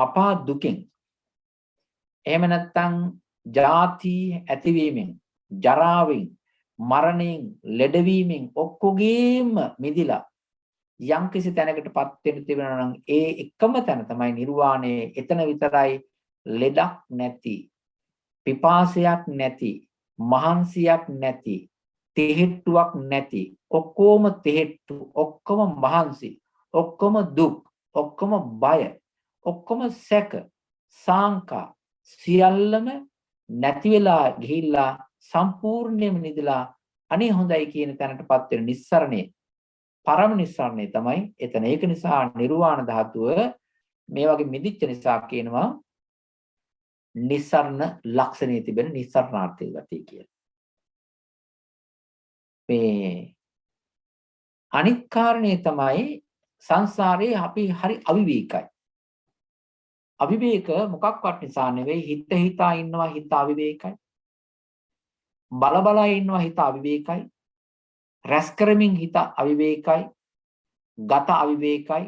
අපා දුකෙන් එහෙම නැත්නම් ජාති ඇතිවීමෙන් ජරාවෙන් මරණයෙන් ලෙඩවීමෙන් ඔක්කොගේම මිදිලා යම් කිසි තැනකටපත් වෙන්න තිබෙනවා නම් ඒ එකම තැන තමයි නිර්වාණය. එතන විතරයි ලෙඩක් නැති, පිපාසයක් නැති, මහන්සියක් නැති, තෙහෙට්ටුවක් නැති, ඔක්කොම තෙහෙට්ටු, ඔක්කොම මහන්සි, ඔක්කොම දුක්, ඔක්කොම බය, ඔක්කොම සැක, සාංකා සියල්ලම නැති වෙලා ගිහිල්ලා සම්පූර්ණයෙන්ම නිදලා අනේ හොඳයි කියන තැනටපත් වෙන නිස්සරණේ, පරම නිස්සරණේ තමයි එතන. ඒක නිසා නිර්වාණ ධාතුව මේ වගේ මිදිච්ච නිසා කියනවා නිස්සරණ ලක්ෂණයේ තිබෙන නිස්සරණාර්ථය ගතිය කියලා. මේ අනිත් කාරණේ තමයි සංසාරේ අපි හරි අවිවේකයි. අවිවේක මොකක්වත් නිසා නෙවෙයි, හිත හිතා ඉන්නවා හිත අවිවේකයි. බල බලා ඉන්නවා හිත අවිවේකයි. රැස් කරමින් හිත අවිවේකයි. ගත අවිවේකයි.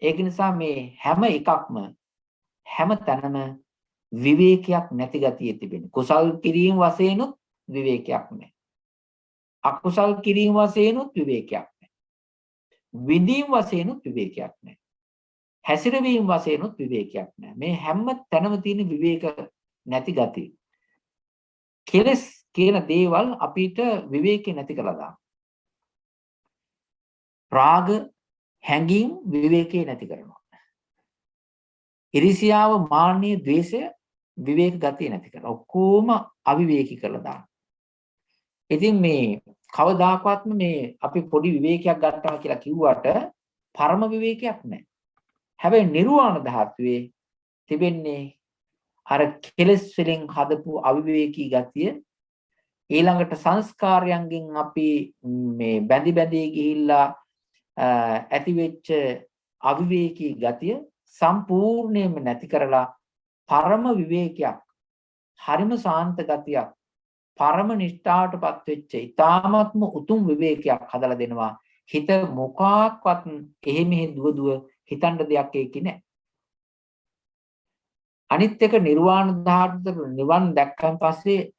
ඒක නිසා මේ හැම එකක්ම හැම තැනම විවේකයක් නැති ගතිය තිබෙන. කුසල් කිරීම වශයෙන්ුත් විවේකයක් නැහැ. අකුසල් කිරීම වශයෙන්ුත් විවේකයක් නැහැ. විදීම් වශයෙන්ුත් විවේකයක් නැහැ. හැසිරවීම වශයෙන්ුත් විවේකයක් නැහැ. මේ හැම තැනම තියෙන විවේක නැති ගතිය. කෙලස් කියන දේවල් අපිට විවේකේ නැති කරලා දානවා. රාග හැඟීම් විවේකේ නැති කරනවා. ඉරිසියාව, මාන්නය, ද්වේෂය විවේක ගතිය නැති කරනවා. ඔක්කොම අවිවේකී කරලා දානවා. ඉතින් මේ කවදාකවත්ම මේ අපි පොඩි විවේකයක් ගන්නවා කියලා කිව්වට පරම විවේකයක් නැහැ. හැබැයි නිර්වාණ ධාතුවේ තිබෙන්නේ අර කෙලස් වලින් හදපු අවිවේකී ගතිය. ඊළඟට සංස්කාරයන්ගෙන් අපි මේ බැඳි බැඳී ගිහිල්ලා ඇති වෙච්ච අවිවේකී ගතිය සම්පූර්ණයෙන්ම නැති කරලා පරම විවේකයක්, හරිම සාන්ත ගතියක්, පරම නිෂ්ඨාවටපත් වෙච්ච ඊ타ත්ම උතුම් විවේකයක් හදලා දෙනවා. හිත මොකක්වත් එහෙ මෙහෙ දුව හිතන්න දෙයක් ඒකේ නැහැ. අනිත් එක නිර්වාණ ධාතුව නිවන් දැක්කන් පස්සේ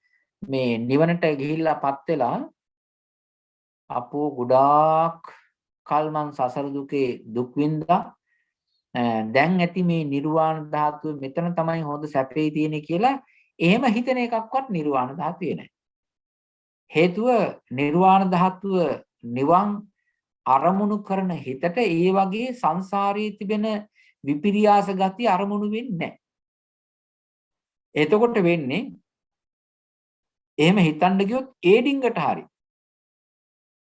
මේ නිවනට ගිහිල්ලාපත් වෙලා අපෝ ගොඩාක් කල් මං සසර දුකේ දුක් විඳා දැන් ඇති මේ නිර්වාණ ධාතුව මෙතන තමයි හොඳ සැපේ තියෙන්නේ කියලා එහෙම හිතන එකක්වත් නිර්වාණ ධාතුවේ නැහැ. හේතුව නිර්වාණ ධාතුව නිවන් අරමුණු කරන හිතට ඒ වගේ සංසාරයේ තිබෙන විපිරියාස ගති අරමුණු වෙන්නේ නැහැ. එතකොට වෙන්නේ එහෙම හිතන්න ගියොත් ඒ ඩිංගට හරි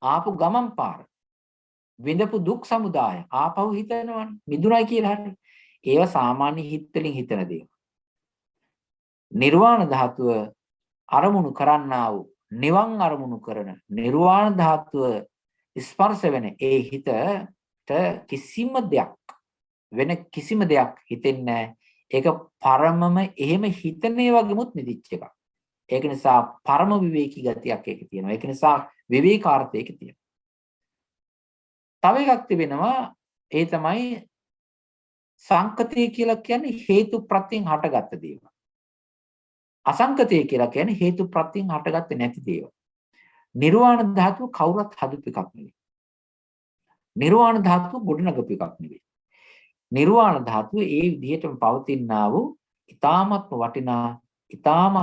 ආපු ගමන් පාර විඳපු දුක් සමුදාය ආපහු හිතනවනේ මිදුණයි කියලා හරි. ඒව සාමාන්‍ය හිත වලින් හිතන දේවල්. නිර්වාණ ධාතුව අරමුණු කරන්නා වූ නිවන් අරමුණු කරන නිර්වාණ ධාතුව ස්පර්ශ වෙන ඒ හිතට කිසිම දෙයක් වෙන කිසිම දෙයක් හිතෙන්නේ නැහැ. ඒක පරමම එහෙම හිතනේ වගේමුත් නිදිච්ච එකක්. ඒක නිසා පරම විවේකී ගතියක් ඒක තියෙනවා. ඒක නිසා විවේකාර්ථයක තියෙනවා. තව එකක් තිබෙනවා ඒ තමයි සංකතය කියලා කියන්නේ හේතු ප්‍රත්‍යයෙන් හටගත්ත දේවල්. අසංකතය කියලා කියන්නේ හේතු ප්‍රත්‍යයෙන් හටගත්තේ නැති දේවල්. නිර්වාණ ධාතුව කවුරුත් හදපු එකක් නෙවෙයි. නිර්වාණ ධාතුව ගොඩනගපු එකක් නෙවෙයි. නිර්වාණ ධාතුව ඒ විදිහටම පවතිනා වූ ඊ타ත්ම වටිනා ඊ타ත්ම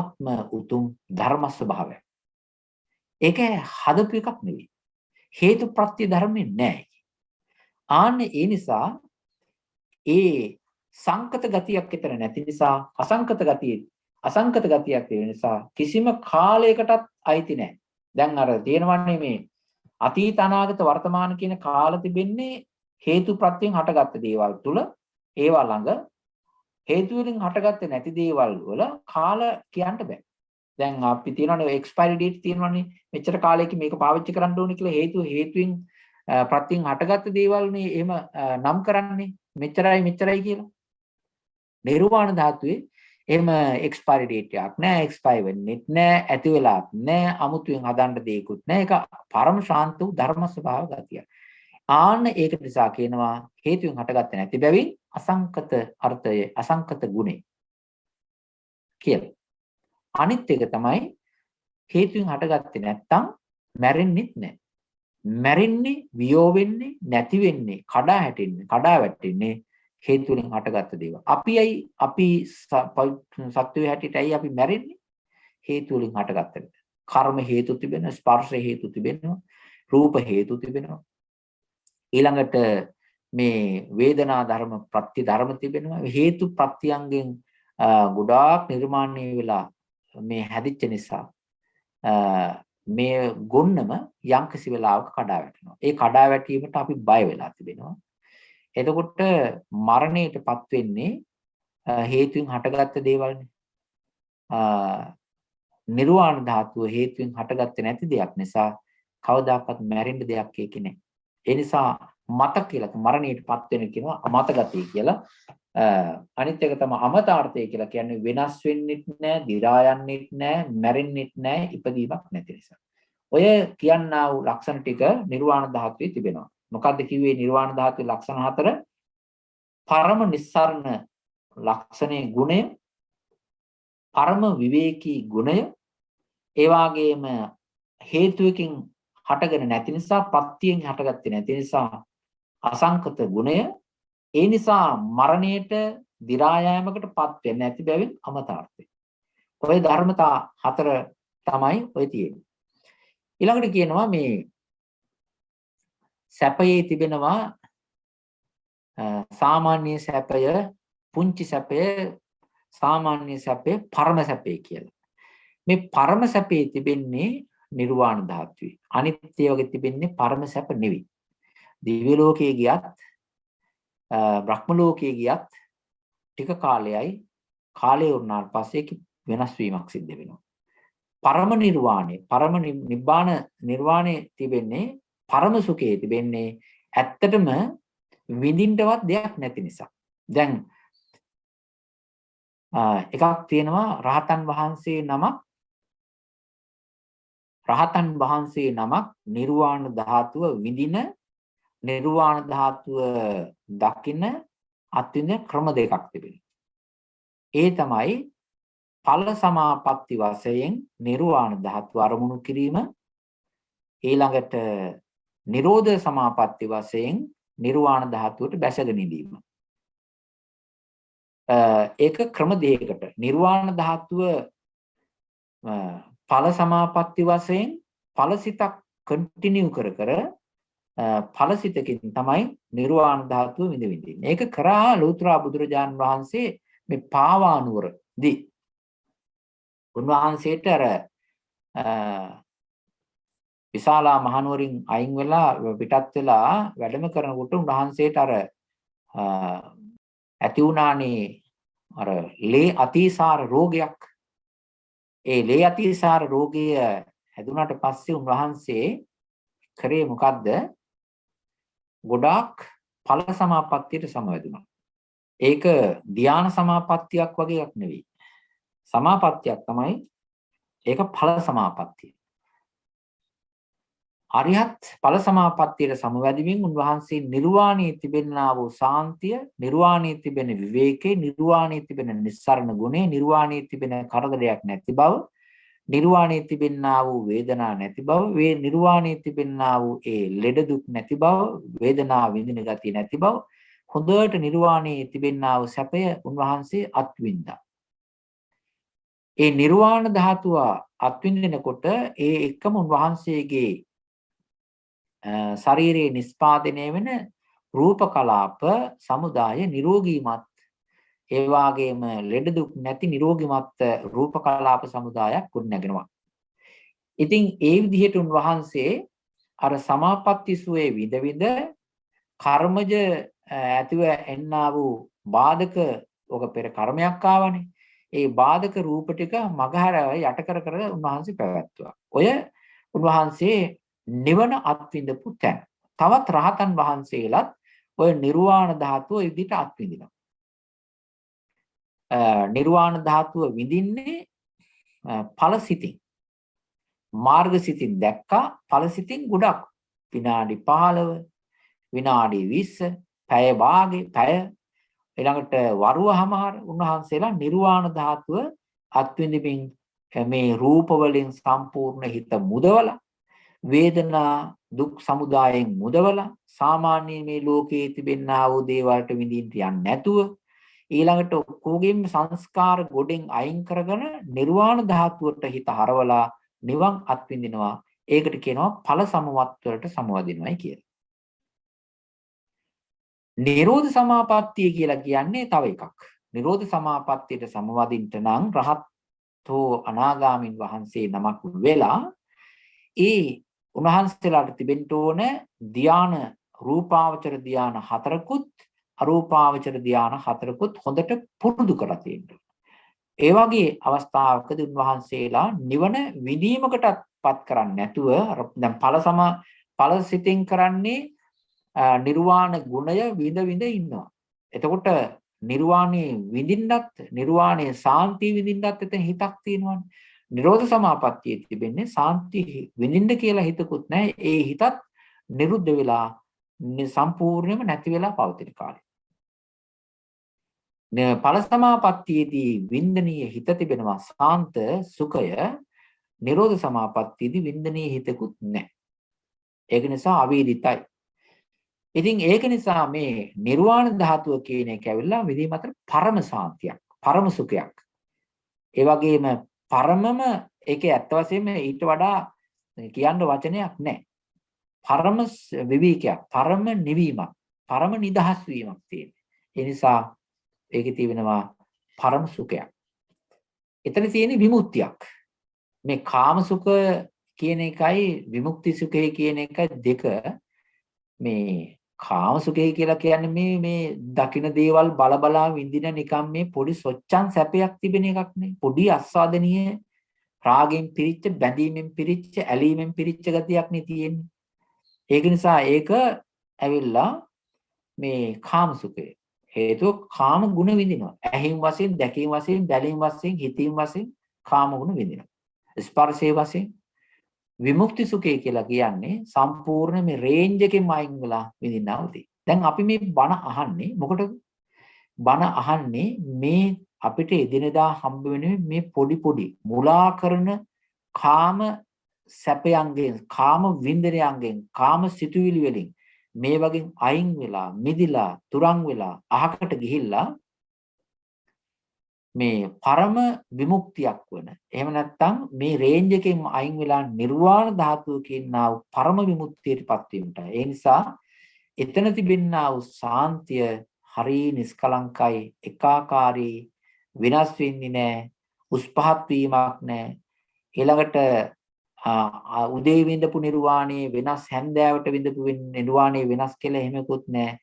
උතුම් ධර්ම ස්වභාවය. ඒක හදපු එකක් නෙවෙයි. හේතු ප්‍රත්‍ය ධර්මෙ නැහැ. ආන්නේ ඒ නිසා ඒ සංකත ගතියක් විතර නැති නිසා අසංකත ගතියක් තියෙන නිසා කිසිම කාලයකටත් අයිති නැහැ. දැන් අර තියෙනවන්නේ මේ අතීත අනාගත වර්තමාන කියන කාල තිබෙන්නේ හේතු ප්‍රත්‍යයෙන් හටගත්ත දේවල් තුල. ඒවා ළඟ හේතු වලින් හටගත්තේ නැති දේවල් වල කාල කියන්න බෑ. දැන් අපි තියෙනවනේ එක්ස්පයරි ඩේට් තියෙනවනේ මෙච්චර කාලයකින් මේක පාවිච්චි කරන්න ඕනේ කියලා හේතුවෙන් ප්‍රත්‍යයෙන් හටගත්ත දේවල්නේ එහෙම නම් කරන්නේ මෙච්චරයි කියලා. නිර්වාණ ධාතුවේ එහෙම එක්ස්පයරි ඩේට් එකක් නෑ, එක්ස්පයර් වෙන්නේ නෑ, ඇති වෙලාත් නෑ, අමුතුවෙන් හදන්න දෙයක්වත් නෑ. ඒක පරම ශාන්ත වූ ධර්ම ස්වභාව ගතිය. ආන්න ඒක නිසා කියනවා හේතුවෙන් හටගත්තේ නැති බැවින් අසංකත අර්ථය අසංකත ගුණය කියලා. අනිත් එක තමයි හේතුවෙන් හටගත්තේ නැත්තම් මැරෙන්නෙත් නැහැ. මැරෙන්නේ වියෝ වෙන්නේ නැති වෙන්නේ කඩා හැටෙන්නේ කඩා වැටෙන්නේ හේතු වලින් හටගත්ත දේවල්. අපි සත්වයේ හැටියට ඇයි අපි මැරෙන්නේ? හේතු වලින් හටගත්ත දේ. කර්ම හේතු තිබෙනවා, ස්පර්ශ හේතු තිබෙනවා, රූප හේතු තිබෙනවා. ඊළඟට මේ වේදනා ධර්ම ප්‍රත්‍ය ධර්ම තිබෙනවා. හේතු ප්‍රත්‍යයන්ගෙන් ගොඩාක් නිර්මාණය වෙලා මේ හැදිච්ච නිසා මේ ගොන්නම යම්කිසි වෙලාවක කඩා වැටෙනවා. ඒ කඩා වැටීමට අපි බය වෙලා තිබෙනවා. එතකොට මරණයටපත් වෙන්නේ හේතුන් හටගත්ත දේවල්නේ. නිර්වාණ ධාතුව හේතුන් හටගත්තේ නැති දෙයක් නිසා කවදාකවත් මැරෙන්න දෙයක් ඒකේ නැහැ. ඒ නිසා මත කියලා මරණයටපත් වෙන කියනවා අමතගතිය කියලා. අනිත් එක තමයි අමතාර්ථය කියලා කියන්නේ වෙනස් වෙන්නෙත් නැහැ, දි รา යන්නෙත් නැහැ, මැරෙන්නෙත් නැහැ, ඉපදීමක් නැති නිසා. ඔය කියන්නා වූ ලක්ෂණ ටික නිර්වාණ ධාතුවේ තිබෙනවා. මොකද්ද කිව්වේ නිර්වාණ ධාතුවේ ලක්ෂණ 4? පරම නිස්සාරණ ලක්ෂණයේ ගුණය, පරම විවේකී ගුණය, ඒ වගේම හේතුවකින් හටගෙන නැති නිසා, ප්‍රත්‍යයෙන් හටගත්තේ නැති නිසා අසංකත ගුණය, ඒ නිසා මරණයට දි รา යෑමකටපත් වෙන්නේ නැති බැවින් අමතාර්ථය. ඔය ධර්මතා 4 තමයි ඔය තියෙන්නේ. ඊළඟට කියනවා මේ සැපයේ තිබෙනවා සාමාන්‍ය සැපය, පුංචි සැපය, සාමාන්‍ය සැපය, පරම සැපය කියලා. මේ පරම සැපේ තිබෙන්නේ නිර්වාණ ධාතුවේ. අනිත් ඒ වගේ තිබෙන්නේ පරම සැප නෙවෙයි. දිව්‍ය ලෝකයේ ගියත් බ්‍රහ්ම ලෝකයේ ගියත් ටික කාලයයි කාලය වුණාට පස්සේ වෙනස් වීමක් සිද්ධ වෙනවා. පරම නිර්වාණය, පරම නිබ්බාන නිර්වාණය තිබෙන්නේ පරම සුඛයේ තිබෙන්නේ ඇත්තටම විඳින්නවත් දෙයක් නැති නිසා. දැන් එකක් තියෙනවා රහතන් වහන්සේ නමක් නිර්වාණ ධාතුව විඳින, නිර්වාණ ධාතුව දකින අත්විඳින ක්‍රම දෙකක් තිබෙනවා. ඒ තමයි ඵල සමාපatti වශයෙන් නිර්වාණ ධාතුව අරමුණු කිරීම, ඊළඟට නිරෝධ සමාපatti වශයෙන් නිර්වාණ ධාතුවට බැසගෙන ඉඳීම. ඒක ක්‍රම දෙකකට. නිර්වාණ ධාතුව ඵල සමාපatti වශයෙන් ඵලසිතක් කන්ටිනියු කර ඵලසිතකින් තමයි නිර්වාණ ධාතුව විඳින්නේ. ඒක කරා ලෝතර බුදුරජාන් වහන්සේ මේ පාවානුවරදී උන්වහන්සේට අර විශාලා මහනුවරින් අයින් වෙලා පිටත් වෙලා වැඩම කරනකොට උන්වහන්සේට අර ඇති වුණානේ අර ලේ අතිසාර රෝගයක්. ඒ ලේ අතිසාර රෝගය හැදුනට පස්සේ උන්වහන්සේ කරේ මොකද්ද? ගොඩාක් ඵල සමාපත්තියට සමවැදුණා. ඒක ධ්‍යාන සමාපත්තියක් වගේ එකක් නෙවෙයි. සමාපත්තියක් තමයි. ඒක ඵල සමාපත්තිය. අරිහත් ඵල සමාපත්තියට සමවැදීමෙන් උන්වහන්සේ නිර්වාණයේ තිබෙනා වූ සාන්තිය, නිර්වාණයේ තිබෙන විවේකේ, නිර්වාණයේ තිබෙන නිස්සරණ ගුණය, නිර්වාණයේ තිබෙන කරදරයක් නැති බව, නිර්වාණයේ තිබෙනා වූ වේදනා නැති බව, නිර්වාණයේ තිබෙනා වූ ඒ ලෙඩ දුක් නැති බව, වේදනා විඳින ගතිය නැති බව, හොඳට නිර්වාණයේ තිබෙනා වූ සැපය උන්වහන්සේ අත්විඳා. ඒ නිර්වාණ ධාතුව අත්විඳිනකොට ඒ එක්කම උන්වහන්සේගේ ශරීරයේ නිස්පාදනය වෙන රූප කලාප සමුදාය නිරෝගීමත්, ඒ වගේම ලෙඩ දුක් නැති නිරෝගීමත් රූප කලාප සමුදායක් ගොඩනගෙනවා. ඉතින් ඒ විදිහට උන්වහන්සේ අර සමාපatti සුවේ විඳ කර්මජ ඇතිව එන්නා වූ බාධක, ඔක පෙර කර්මයක් ආවනේ. ඒ බාධක රූප ටික මගහැර යට කර උන්වහන්සේ පැවැත්තුවා. ඔය උන්වහන්සේ නිවන අත්විඳපු තැන. තවත් රහතන් වහන්සේලාත් ඔය නිර්වාණ ධාතුව විදිහට අත්විඳිනවා. නිර්වාණ ධාතුව විඳින්නේ ඵලසිතින්. මාර්ගසිතින් දැක්කා, ඵලසිතින් ගොඩක් විනාඩි 15 විනාඩි 20 පැය භාගේ පැය ඊළඟට වරුවහමාර උන්වහන්සේලා නිර්වාණ ධාතුව අත්විඳින්මින් මේ රූප වලින් සම්පූර්ණ හිත මුදවලා වේදනා දුක් සමුදායෙන් මුදවලා සාමාන්‍ය මේ ලෝකයේ තිබෙනා වූ දේවල්ට විඳින්න යන්නේ නැතුව ඊළඟට ඔක්කොගෙම සංස්කාර ගොඩෙන් අයින් කරගෙන නිර්වාණ ධාතුවට හිත හරවලා නිවන් අත්විඳිනවා. ඒකට කියනවා ඵල සමවත් වලට සමවදිනවයි කියලා. නිරෝධ සමාපත්තිය කියලා කියන්නේ තව එකක්. නිරෝධ සමාපත්තියට සමවදින්න නම් රහත්ෝ අනාගාමින් වහන්සේ නමක් වෙලා ඒ උන්වහන්සේලාට තිබෙන්න ඕන ධාන රූපාවචර ධාන 4කුත් අරූපාවචර ධාන 4කුත් හොඳට පුරුදු කරලා තියෙනවා. ඒ වගේ අවස්ථාවකදී උන්වහන්සේලා නිවන විඳීමකටපත් කරන්නේ නැතුව දැන් ඵල සිතින් කරන්නේ නිර්වාණ ගුණය විඳ විඳ ඉන්නවා. එතකොට නිර්වාණේ විඳින්නත් නිර්වාණේ සාන්තිය විඳින්නත් එතන හිතක් තියෙනවානේ. නිරෝධ සමාපත්තියේ තිබෙන්නේ සාන්තිය විඳින්න කියලා හිතකුත් නැහැ. ඒ හිතත් නිරුද්ධ වෙලා සම්පූර්ණයෙන්ම නැති වෙලා පවතින කාලය. ඵල සමාපත්තියේදී වින්දනීය හිත තිබෙනවා සාන්ත සුඛය. නිරෝධ සමාපත්තියේදී වින්දනීය හිතකුත් නැහැ. ඒක නිසා අවේදිතයි. ඉතින් ඒක නිසා මේ නිර්වාණ ධාතුව කියන එක ඇවිල්ලා විදීම අතර පරම සාන්තියක්, පරම සුඛයක්. ඒ වගේම පරමම ඒකේ ඇත්ත වශයෙන්ම ඊට වඩා කියන්න වචනයක් නැහැ. පරම විවේකයක්, පරම නිවීමක්, පරම නිදහස් වීමක් තියෙනවා. ඒ නිසා ඒකේ තියෙනවා පරම සුඛයක්. එතන තියෙන විමුක්තියක්. මේ කාම සුඛ කියන එකයි විමුක්ති සුඛය කියන එක දෙක මේ කාම සුඛය කියලා කියන්නේ මේ දකින දේවල් බල විඳින නිකම් මේ පොඩි සොච්චන් සැපයක් තිබෙන එකක් නේ. පොඩි ආස්වාදනීය රාගෙන් පිරිච්ච, බැඳීමෙන් පිරිච්ච, ඇලීමෙන් පිරිච්ච ගතියක් නේ තියෙන්නේ. ඒක නිසා ඒක ඇවිල්ලා මේ කාම සුඛය. හේතුව කාම ගුණ විඳිනවා. ඇහිම් වශයෙන්, දැකීම් වශයෙන්, බැලීම් වශයෙන්, හිතීම් වශයෙන් කාම ගුණ විඳිනවා. ස්පර්ශයේ වශයෙන් විමුක්ති සුඛය කියලා කියන්නේ සම්පූර්ණ මේ රේන්ජ් එකෙන් අයින් වෙලා විඳින්නා වූ දේ. දැන් අපි මේ බණ අහන්නේ මොකටද? බණ අහන්නේ මේ අපිට එදිනෙදා හම්බ වෙන මේ පොඩි මුලා කරන කාම සැපයන්ගෙන්, කාම වින්දනයන්ගෙන්, කාම සිතුවිලි වලින් මේ වගේ අයින් වෙලා, මිදිලා, තුරන් වෙලා අහකට ගිහිල්ලා මේ පරම විමුක්තියක් වන. එහෙම නැත්නම් මේ රේන්ජ් එකෙන් අයින් වෙලා නිර්වාණ ධාතුව කියනා පරම විමුක්තියටපත් වීමට. ඒ නිසා එතන තිබෙනා වූ සාන්තිය හරි නිස්කලංකයි, ඒකාකාරී, විනාශ වෙන්නේ නැහැ, උස් පහත් වීමක් නැහැ. ඊළඟට උදේ විඳපු නිර්වාණයේ වෙනස්, හැන්දෑවට විඳපු නිර්වාණයේ වෙනස් කියලා එහෙමකුත් නැහැ.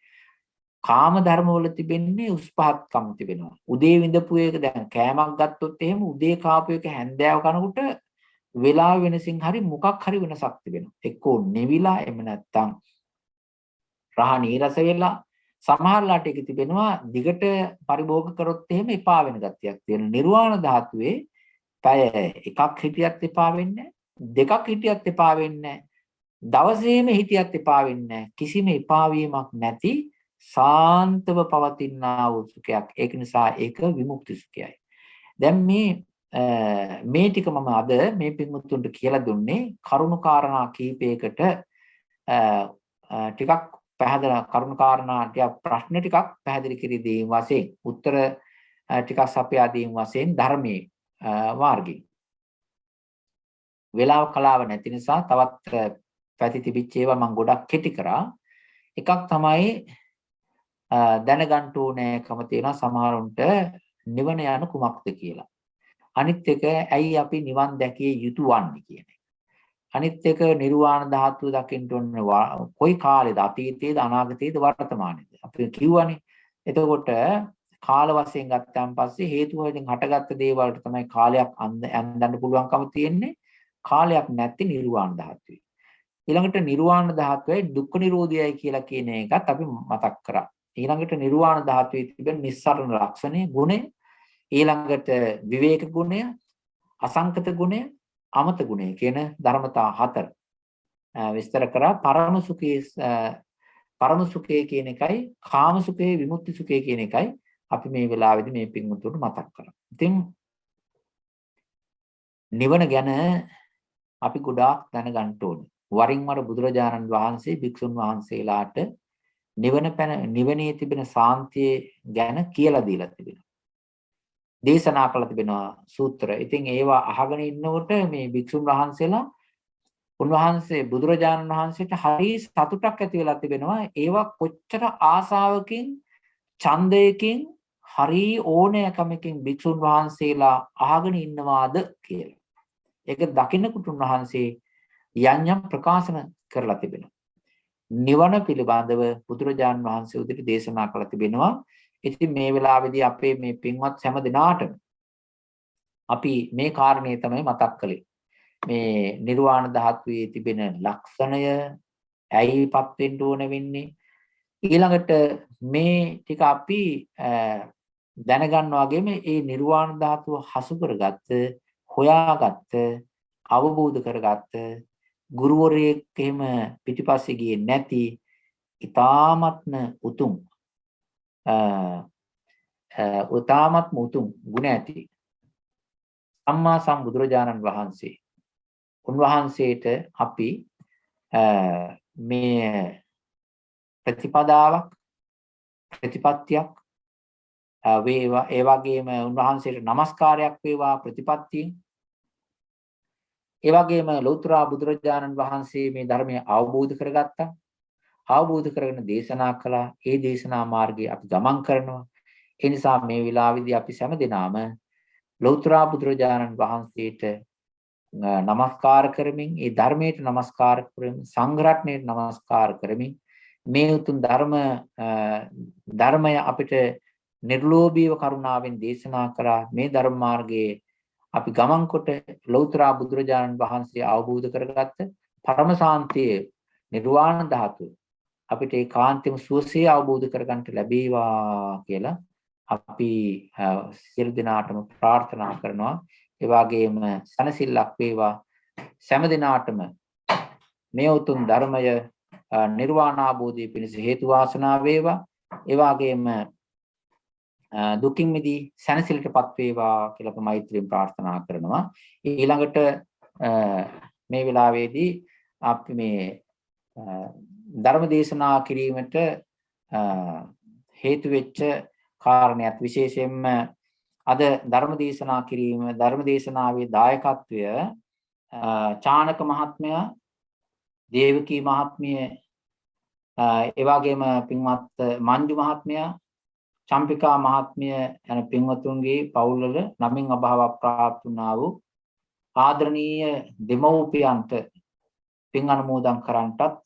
කාම ධර්ම වල තිබෙන්නේ උස් පහත්කම් තිබෙනවා. උදේ විඳපු එක දැන් කෑමක් ගත්තොත් එහෙම උදේ කාපු එක හැන්දෑව කනකොට වෙලාව වෙනසින් හරි මොකක් හරි වෙනසක් තිබෙනවා. එක්කෝ නිවිලා, එහෙම නැත්නම් රහ නීරස වෙලා, සමහරලාට ඒක තිබෙනවා දිගට පරිභෝග කරොත් එහෙම එපා වෙන ගතියක් තියෙනවා. නිර්වාණ ධාතුවේ පැය එකක් හිටියත් එපා වෙන්නේ නැහැ. දෙකක් හිටියත් එපා වෙන්නේ නැහැ. දවසේම හිටියත් එපා වෙන්නේ නැහැ. කිසිම එපා වීමක් නැති සාන්තව පවතිනා වූ සුඛයක්. ඒක නිසා ඒක විමුක්ති සුඛයයි. දැන් මේ ටික මම අද මේ පින්වත්තුන්ට කියලා දුන්නේ කරුණු කාරණා කීපයකට ටිකක් පැහැදිලි කරුණු කාරණා ටික ප්‍රශ්න ටිකක් පැහැදිලි කර දීම වශයෙන්, උත්තර ටිකක් සපයා දීම වශයෙන් ධර්මයේ මාර්ගයෙන්. වේලාව කලාව නැති නිසා තවත් පැති තිබිච්ච ඒවා මම ගොඩක් කෙටි කරා. එකක් තමයි දැනගන්න ඕනෑකම තියෙනවා සමහරුන්ට නිවන යන කුමක්ද කියලා. අනිත් එක ඇයි අපි නිවන් දැකිය යුතු වන්නේ කියන එක. අනිත් එක නිර්වාණ ධාතුව දකින්න ඕනේ කොයි කාලෙද? අතීතයේද, අනාගතයේද, වර්තමානයේද? අපි කිව්වනේ. එතකොට කාල වශයෙන් ගත්තාන් පස්සේ හේතු වලින් හටගත්ත දේවල් වලට තමයි කාලයක් අඳන්න පුළුවන්කම තියෙන්නේ. කාලයක් නැති නිර්වාණ ධාතුවේ. ඊළඟට නිර්වාණ ධාතුවේ දුක්ඛ නිරෝධයයි කියලා කියන එකත් අපි මතක් කරා. ඊළඟට නිර්වාණ ධාතුවේ තිබෙන නිස්සරණ ලක්ෂණය, ගුණය, ඊළඟට විවේක ගුණය, අසංකත ගුණය, අමත ගුණය කියන ධර්මතා 4 විස්තර කරා. පරම සුඛයේ පරම සුඛය කියන එකයි කාම සුඛය විමුක්ති සුඛය කියන එකයි අපි මේ වෙලාවේදී මේ පින්වතුන්ට මතක් කරමු. ඉතින් නිවන ගැන අපි ගොඩාක් දැනගන්න ඕනේ. වරින් වර බුදුරජාණන් වහන්සේ භික්ෂුන් වහන්සේලාට නිවනේ තිබෙන සාන්තිය ගැන කියලා දීලා තිබෙනවා. දේශනා කළ තිබෙනවා සූත්‍ර. ඉතින් ඒවා අහගෙන ඉන්නකොට මේ භික්ෂුන් වහන්සේලා උන්වහන්සේ බුදුරජාණන් වහන්සේට හරි සතුටක් ඇති වෙලා තිබෙනවා. ඒවා කොච්චර ආසාවකින් ඡන්දයකින් හරි ඕනෑකමකින් භික්ෂුන් වහන්සේලා අහගෙන ඉන්නවාද කියලා. ඒක දකින්නකොට උන්වහන්සේ යම් ප්‍රකාශන කරලා තිබෙනවා. නිවන පිළිබඳව බුදුරජාණන් වහන්සේ උදෙට දේශනා කළ තිබෙනවා. ඉතින් මේ වෙලාවේදී අපේ මේ පින්වත් හැම දිනාටම අපි මේ කාරණේ තමයි මතක් කළේ. මේ නිර්වාණ ධාතුවේ තිබෙන ලක්ෂණය ඇයිපත් වෙන්න ඕන වෙන්නේ ඊළඟට මේ ටික අපි දැනගන්න වගේම මේ නිර්වාණ ධාතුව හසු කරගත්ත හොයාගත්ත අවබෝධ කරගත්ත ගුරුවරයෙක් එහෙම පිටිපස්සේ ගියේ නැති ඊ타ත්ම උතුම් ගුණ ඇති සම්මා සම්බුදුරජාණන් වහන්සේ උන්වහන්සේට අපි මේ ප්‍රතිපදාවක් ප්‍රතිපත්තියක් වේවා ඒ වගේම උන්වහන්සේට নমස්කාරයක් වේවා ප්‍රතිපත්තියෙන් ඒ වගේම ලෞතර බුදුරජාණන් වහන්සේ මේ ධර්මය අවබෝධ කරගත්තා අවබෝධ කරගෙන දේශනා කළා ඒ දේශනා මාර්ගයේ අපි ගමන් කරනවා ඒ නිසා මේ වෙලාවේදී අපි හැම දිනම ලෞතර බුදුරජාණන් වහන්සේට නමස්කාර කරමින් ඒ ධර්මයට නමස්කාර කරමින් සංඝ රත්නයට නමස්කාර කරමින් මේ උතුම් ධර්මය අපිට නිර්ලෝභීව කරුණාවෙන් දේශනා කරා මේ ධර්ම මාර්ගයේ අපි ගමන් කොට ලෞතර බුදුරජාණන් වහන්සේ අවබෝධ කරගත්ත පරම ශාන්තිය නිර්වාණ ධාතුව අපිට ඒකාන්තම සුවසේ අවබෝධ කරගන්න ලැබේවා කියලා අපි සියලු දෙනාටම ප්‍රාර්ථනා කරනවා. ඒ වගේම සනසිල්ලක් වේවා සෑම දිනාටම මේ උතුම් ධර්මය නිර්වාණ අවබෝධය පිණිස හේතු වාසනා වේවා. ඒ වගේම දුකින් මිදී සනසිලටපත් වේවා කියලා අපි මෛත්‍රියෙන් ප්‍රාර්ථනා කරනවා. ඊළඟට මේ වෙලාවේදී අපි මේ ධර්ම දේශනා කිරීමට හේතු වෙච්ච කාරණයක් විශේෂයෙන්ම අද ධර්ම දේශනාවේ දායකත්වය චානක මහත්මයා, දේවකී මහත්මිය, ඒ වගේම පින්වත් මංජු මහත්මයා, චම්පිකා මහත්මිය යන පින්වතුන්ගේ පවුල්වල නමින් අභාව ප්‍රාප්ත වුණා වූ ආදරණීය දෙමව්පියන්ට පින් අනුමෝදන් කරන්නටත්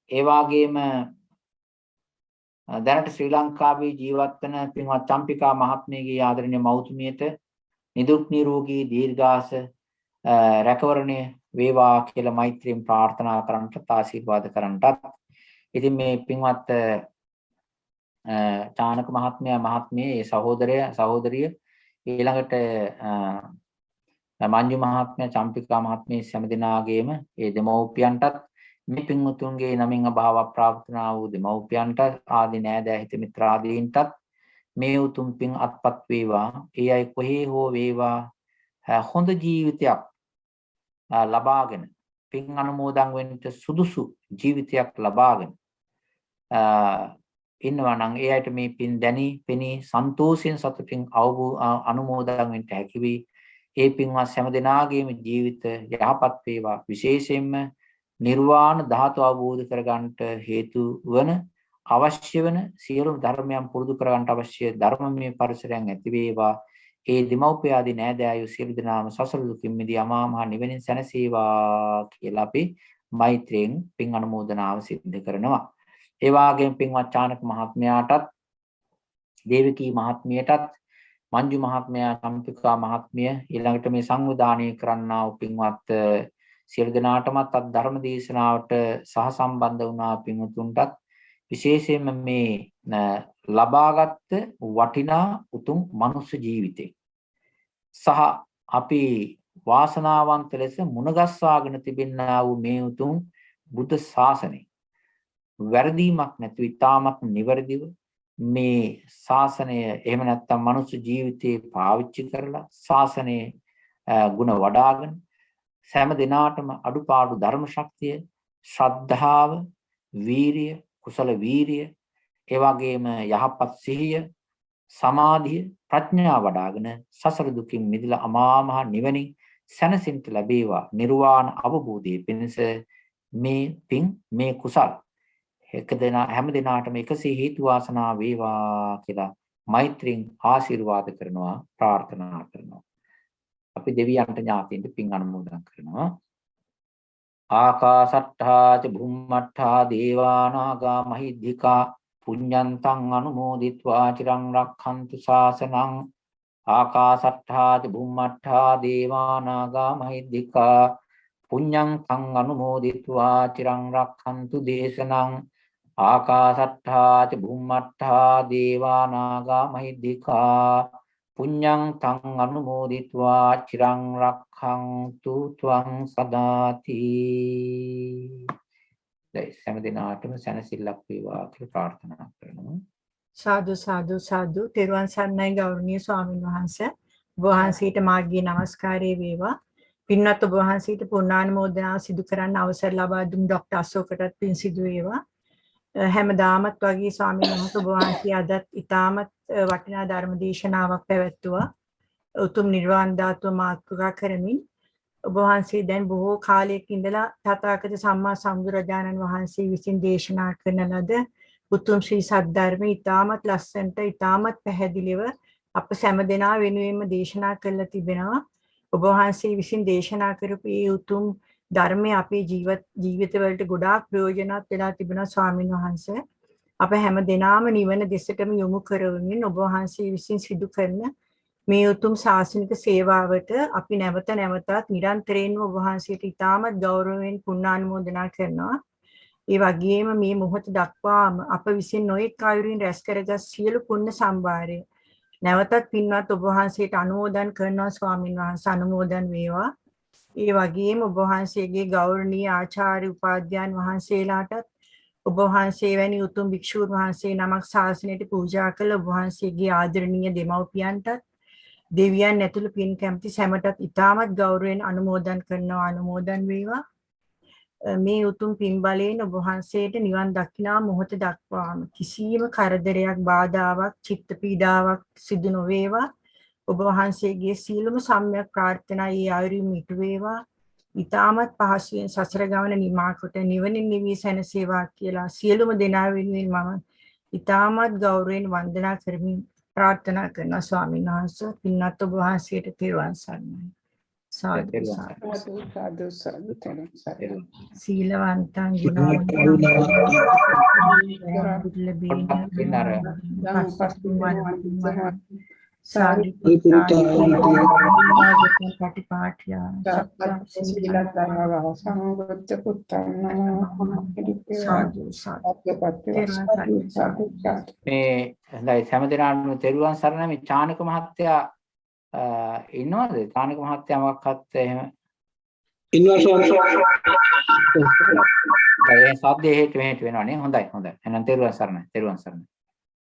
ඒ වගේම දැනට ශ්‍රී ලංකාවේ ජීවත් වන පින්වත් චම්පිකා මහත්මියගේ ආදරණීය මව්තුමියට නිදුක් නිරෝගී දීර්ඝාස රැකවරණය වේවා කියලා මෛත්‍රියෙන් ප්‍රාර්ථනා කරන්නට ආශිර්වාද කරන්නටත් ඉතින් මේ පින්වත් චානක මහත්මිය සහෝදරිය ඊළඟට මංජු මහත්මිය චම්පිකා මහත්මිය හැම දිනාගේම ඒ දෙමව්පියන්ටත් මේ පින්වතුන්ගේ නමින් අභාව ප්‍රාප්ත වුණා වූ දෙමව්පියන්ට ආදී නෑදෑ හිත මිත්‍රාදීන්ටත් මේ උතුම් පින් අත්පත් වේවා. ඒ අය කොහේ හෝ වේවා හොඳ ජීවිතයක් ලබාගෙන පින් අනුමෝදන් වෙන්න සුදුසු ජීවිතයක් ලබාගෙන ඉන්නවා නම් ඒ අයට මේ පින් දැනි පෙනී සන්තෝෂයෙන් සතුටින් අනුමෝදන් වෙන්න හැකි වී ඒ පින්වත් හැම දිනාගේම ජීවිත යහපත් වේවා. විශේෂයෙන්ම නිර්වාණ ධාතු අවබෝධ කරගන්නට හේතු වන අවශ්‍ය වන සියලු ධර්මයන් පුරුදු කරගන්නට අවශ්‍ය ධර්මමය පරිසරයන් ඇති වේවා. ඒ දෙමව්පිය ආදී නෑදෑයෝ සියලු දෙනාම සසල දුකින් මිදී අමා මහ නිවනින් සැනසේවා කියලා අපි මෛත්‍රියෙන් පින් අනුමෝදනාව සිදු කරනවා. ඒ වගේම පින්වත් චානක මහත්මයාටත් දේවකී මහත්මියටත් මංජු මහත්මයා චම්පිකා මහත්මිය ඊළඟට මේ සංවිධානය කරන්නා වූ පින්වත් සියලු දෙනාටමත් අද ධර්ම දේශනාවට සහසම්බන්ධ වුණා පින්වතුන්ටත් විශේෂයෙන්ම මේ ලබාගත් වටිනා උතුම් මනුෂ්‍ය ජීවිතේ සහ අපි වාසනාවන්ත ලෙස මුණගස්වාගෙන තිබෙනා වූ මේ උතුම් බුද්ධ ශාසනය වැරදීමක් නැතුව ඉතාමත් නිවැරදිව මේ ශාසනය එහෙම නැත්නම් මනුස්ස ජීවිතේ පාවිච්චි කරලා ශාසනයේ ගුණ වඩාගෙන සෑම දිනාටම අඩුපාඩු ධර්ම ශක්තිය, ශ්‍රද්ධාව, වීරිය, කුසල වීරිය, ඒ වගේම යහපත් සිහිය, සමාධිය, ප්‍රඥාව වඩාගෙන සසර දුකින් මිදලා අමා මහ නිවනින් සැනසෙන්න ලැබේවා. නිර්වාණ අවබෝධයේ පිණිස මේ පින් මේ කුසල් හැම දිනාටම එකසේ හේතු වාසනා වේවා කියලා මෛත්‍රියෙන් ආශිර්වාද කරනවා, ප්‍රාර්ථනා කරනවා. අපි දෙවියන්ට ඥාතීන්ට පින් අනුමෝදන් කරනවා. ආකාසට්ඨා ච භුම්මට්ඨා දේවා නාග මහිද්దికා පුඤ්ඤන්තං අනුමෝදිත්වා චිරං රක්ඛන්තු ශාසනං. ආකාසට්ඨා ච භුම්මට්ඨා දේවා නාග මහිද්దికා පුඤ්ඤන්තං අනුමෝදිත්වා චිරං රක්ඛන්තු දේශනං. ආකාසට්ඨා ච භුම්මට්ඨා දේවා නාග මහිද්దికා පුඤ්ඤන්තං අනුමෝදිත්වා චිරං රක්ඛන්තු ත්වං සදාති. සෑම දිනාටම සැනසෙල්ලක් වේවා කියලා ප්‍රාර්ථනා කරනවා. සාදු සාදු සාදු. තෙරුවන් සරණයි ගෞරවනීය ස්වාමීන් වහන්සේ. ඔබ වහන්සේට මාගේ නමස්කාරය වේවා. පින්වත් ඔබ වහන්සේට පුණ්‍යානුමෝදනා සිදු කරන්න අවසර ලබා දුන් ડોક્ટર අශෝකටත් පින් සිදු වේවා. හැමදාමත් වගේ ස්වාමීන් වහන්සේ ඔබ වහන්සේ අදත් ඉතාමත් වටිනා ධර්ම දේශනාවක් පැවැත්තුවා. උතුම් නිර්වාණ ධාතුව මාතෘකා කරමින් ඔබ වහන්සේ දැන් බොහෝ කාලයක ඉඳලා තථාගත සම්මා සම්බුදුරජාණන් වහන්සේ විසින් දේශනා කරන ලද උතුම් ශ්‍රී සද්ධර්මයේ ඉතාමත් ලස්සනට ඉතාමත් පැහැදිලිව අප සෑම දෙනා වෙනුවෙන්ම දේශනා කරලා තිබෙනවා. ඔබ වහන්සේ විසින් දේශනා කරපු මේ උතුම් ධර්මයේ අපේ ජීවිතවලට ගොඩාක් ප්‍රයෝජනවත් වෙලා තිබෙනවා ස්වාමීන් වහන්සේ. අප හැම දෙනාම නිවන දෙසටම යොමු කරවමින් ඔබ වහන්සේ විසින් සිදු කරන මේ උතුම් ශාසනික සේවාවට අපි නැවත නැවතත් නිරන්තරයෙන්ම ඔබ වහන්සේට ඉතාමත් ගෞරවයෙන් පුණ්‍යානුමෝදනා කරනවා. ඒ වගේම මේ මොහොත දක්වාම අප විසින් නොඑක් ආයුරින් රැස් කරගත් සියලු පුණ්‍ය සම්භාරය නැවතත් පින්වත් ඔබ වහන්සේට අනුමෝදන් කරනවා ස්වාමීන් වහන්සේ. අනුමෝදන් වේවා. ඒ වගේම ඔබ වහන්සේගේ ගෞරවනීය ආචාර්ය උපාධ්‍යයන් වහන්සේලාටත් ඔබ වහන්සේ වැනි උතුම් භික්ෂුන් වහන්සේ නමක් ශාසනයට පූජා කළ ඔබ වහන්සේගේ ආදරණීය දෙමව්පියන්ටත් දෙවියන් ඇතුළු පින් කැමති සැමටත් ඉතාමත් ගෞරවයෙන් අනුමෝදන් කරනවා. අනුමෝදන් වේවා. මේ උතුම් පින් බලයෙන් ඔබ වහන්සේට නිවන් දකිනා මොහොත දක්වාම කිසියම් කරදරයක්, බාධාවක්, චිත්ත පීඩාවක් සිදු නොවේවා. ඔබ වහන්සේගේ සීලම සම්‍යක් ප්‍රාර්ථනා ඒ ආයුරින් ඉටු වේවා. ඉතාමත් පහසුවෙන් සසර ගමන නිමා කොට නිවනින් නිවී සැනසේවා කියලා සියලුම දෙනා වෙනුවෙන් මම ඉතාමත් ගෞරවයෙන් වන්දනා කරමින් ප්‍රාර්ථනා කරනවා ස්වාමීන් වහන්සේ. පින්වත් ඔබ වහන්සේට තෙරුවන් සරණයි. සාදු සාදු සාදු සාදු. සීලවන්තං මේ හොඳයි හැම දිනාටම තෙරුවන් සරණයි. මේ චානක මහත්තයා ඉන්නවද? චානක මහත්තයා මොකක්වත් එහෙම ඉන්නවා. ඒ සද්දේ හේතු වෙනවනේ. හොඳයි හොඳයි. එහෙනම් තෙරුවන් සරණයි. තෙරුවන් සරණයි.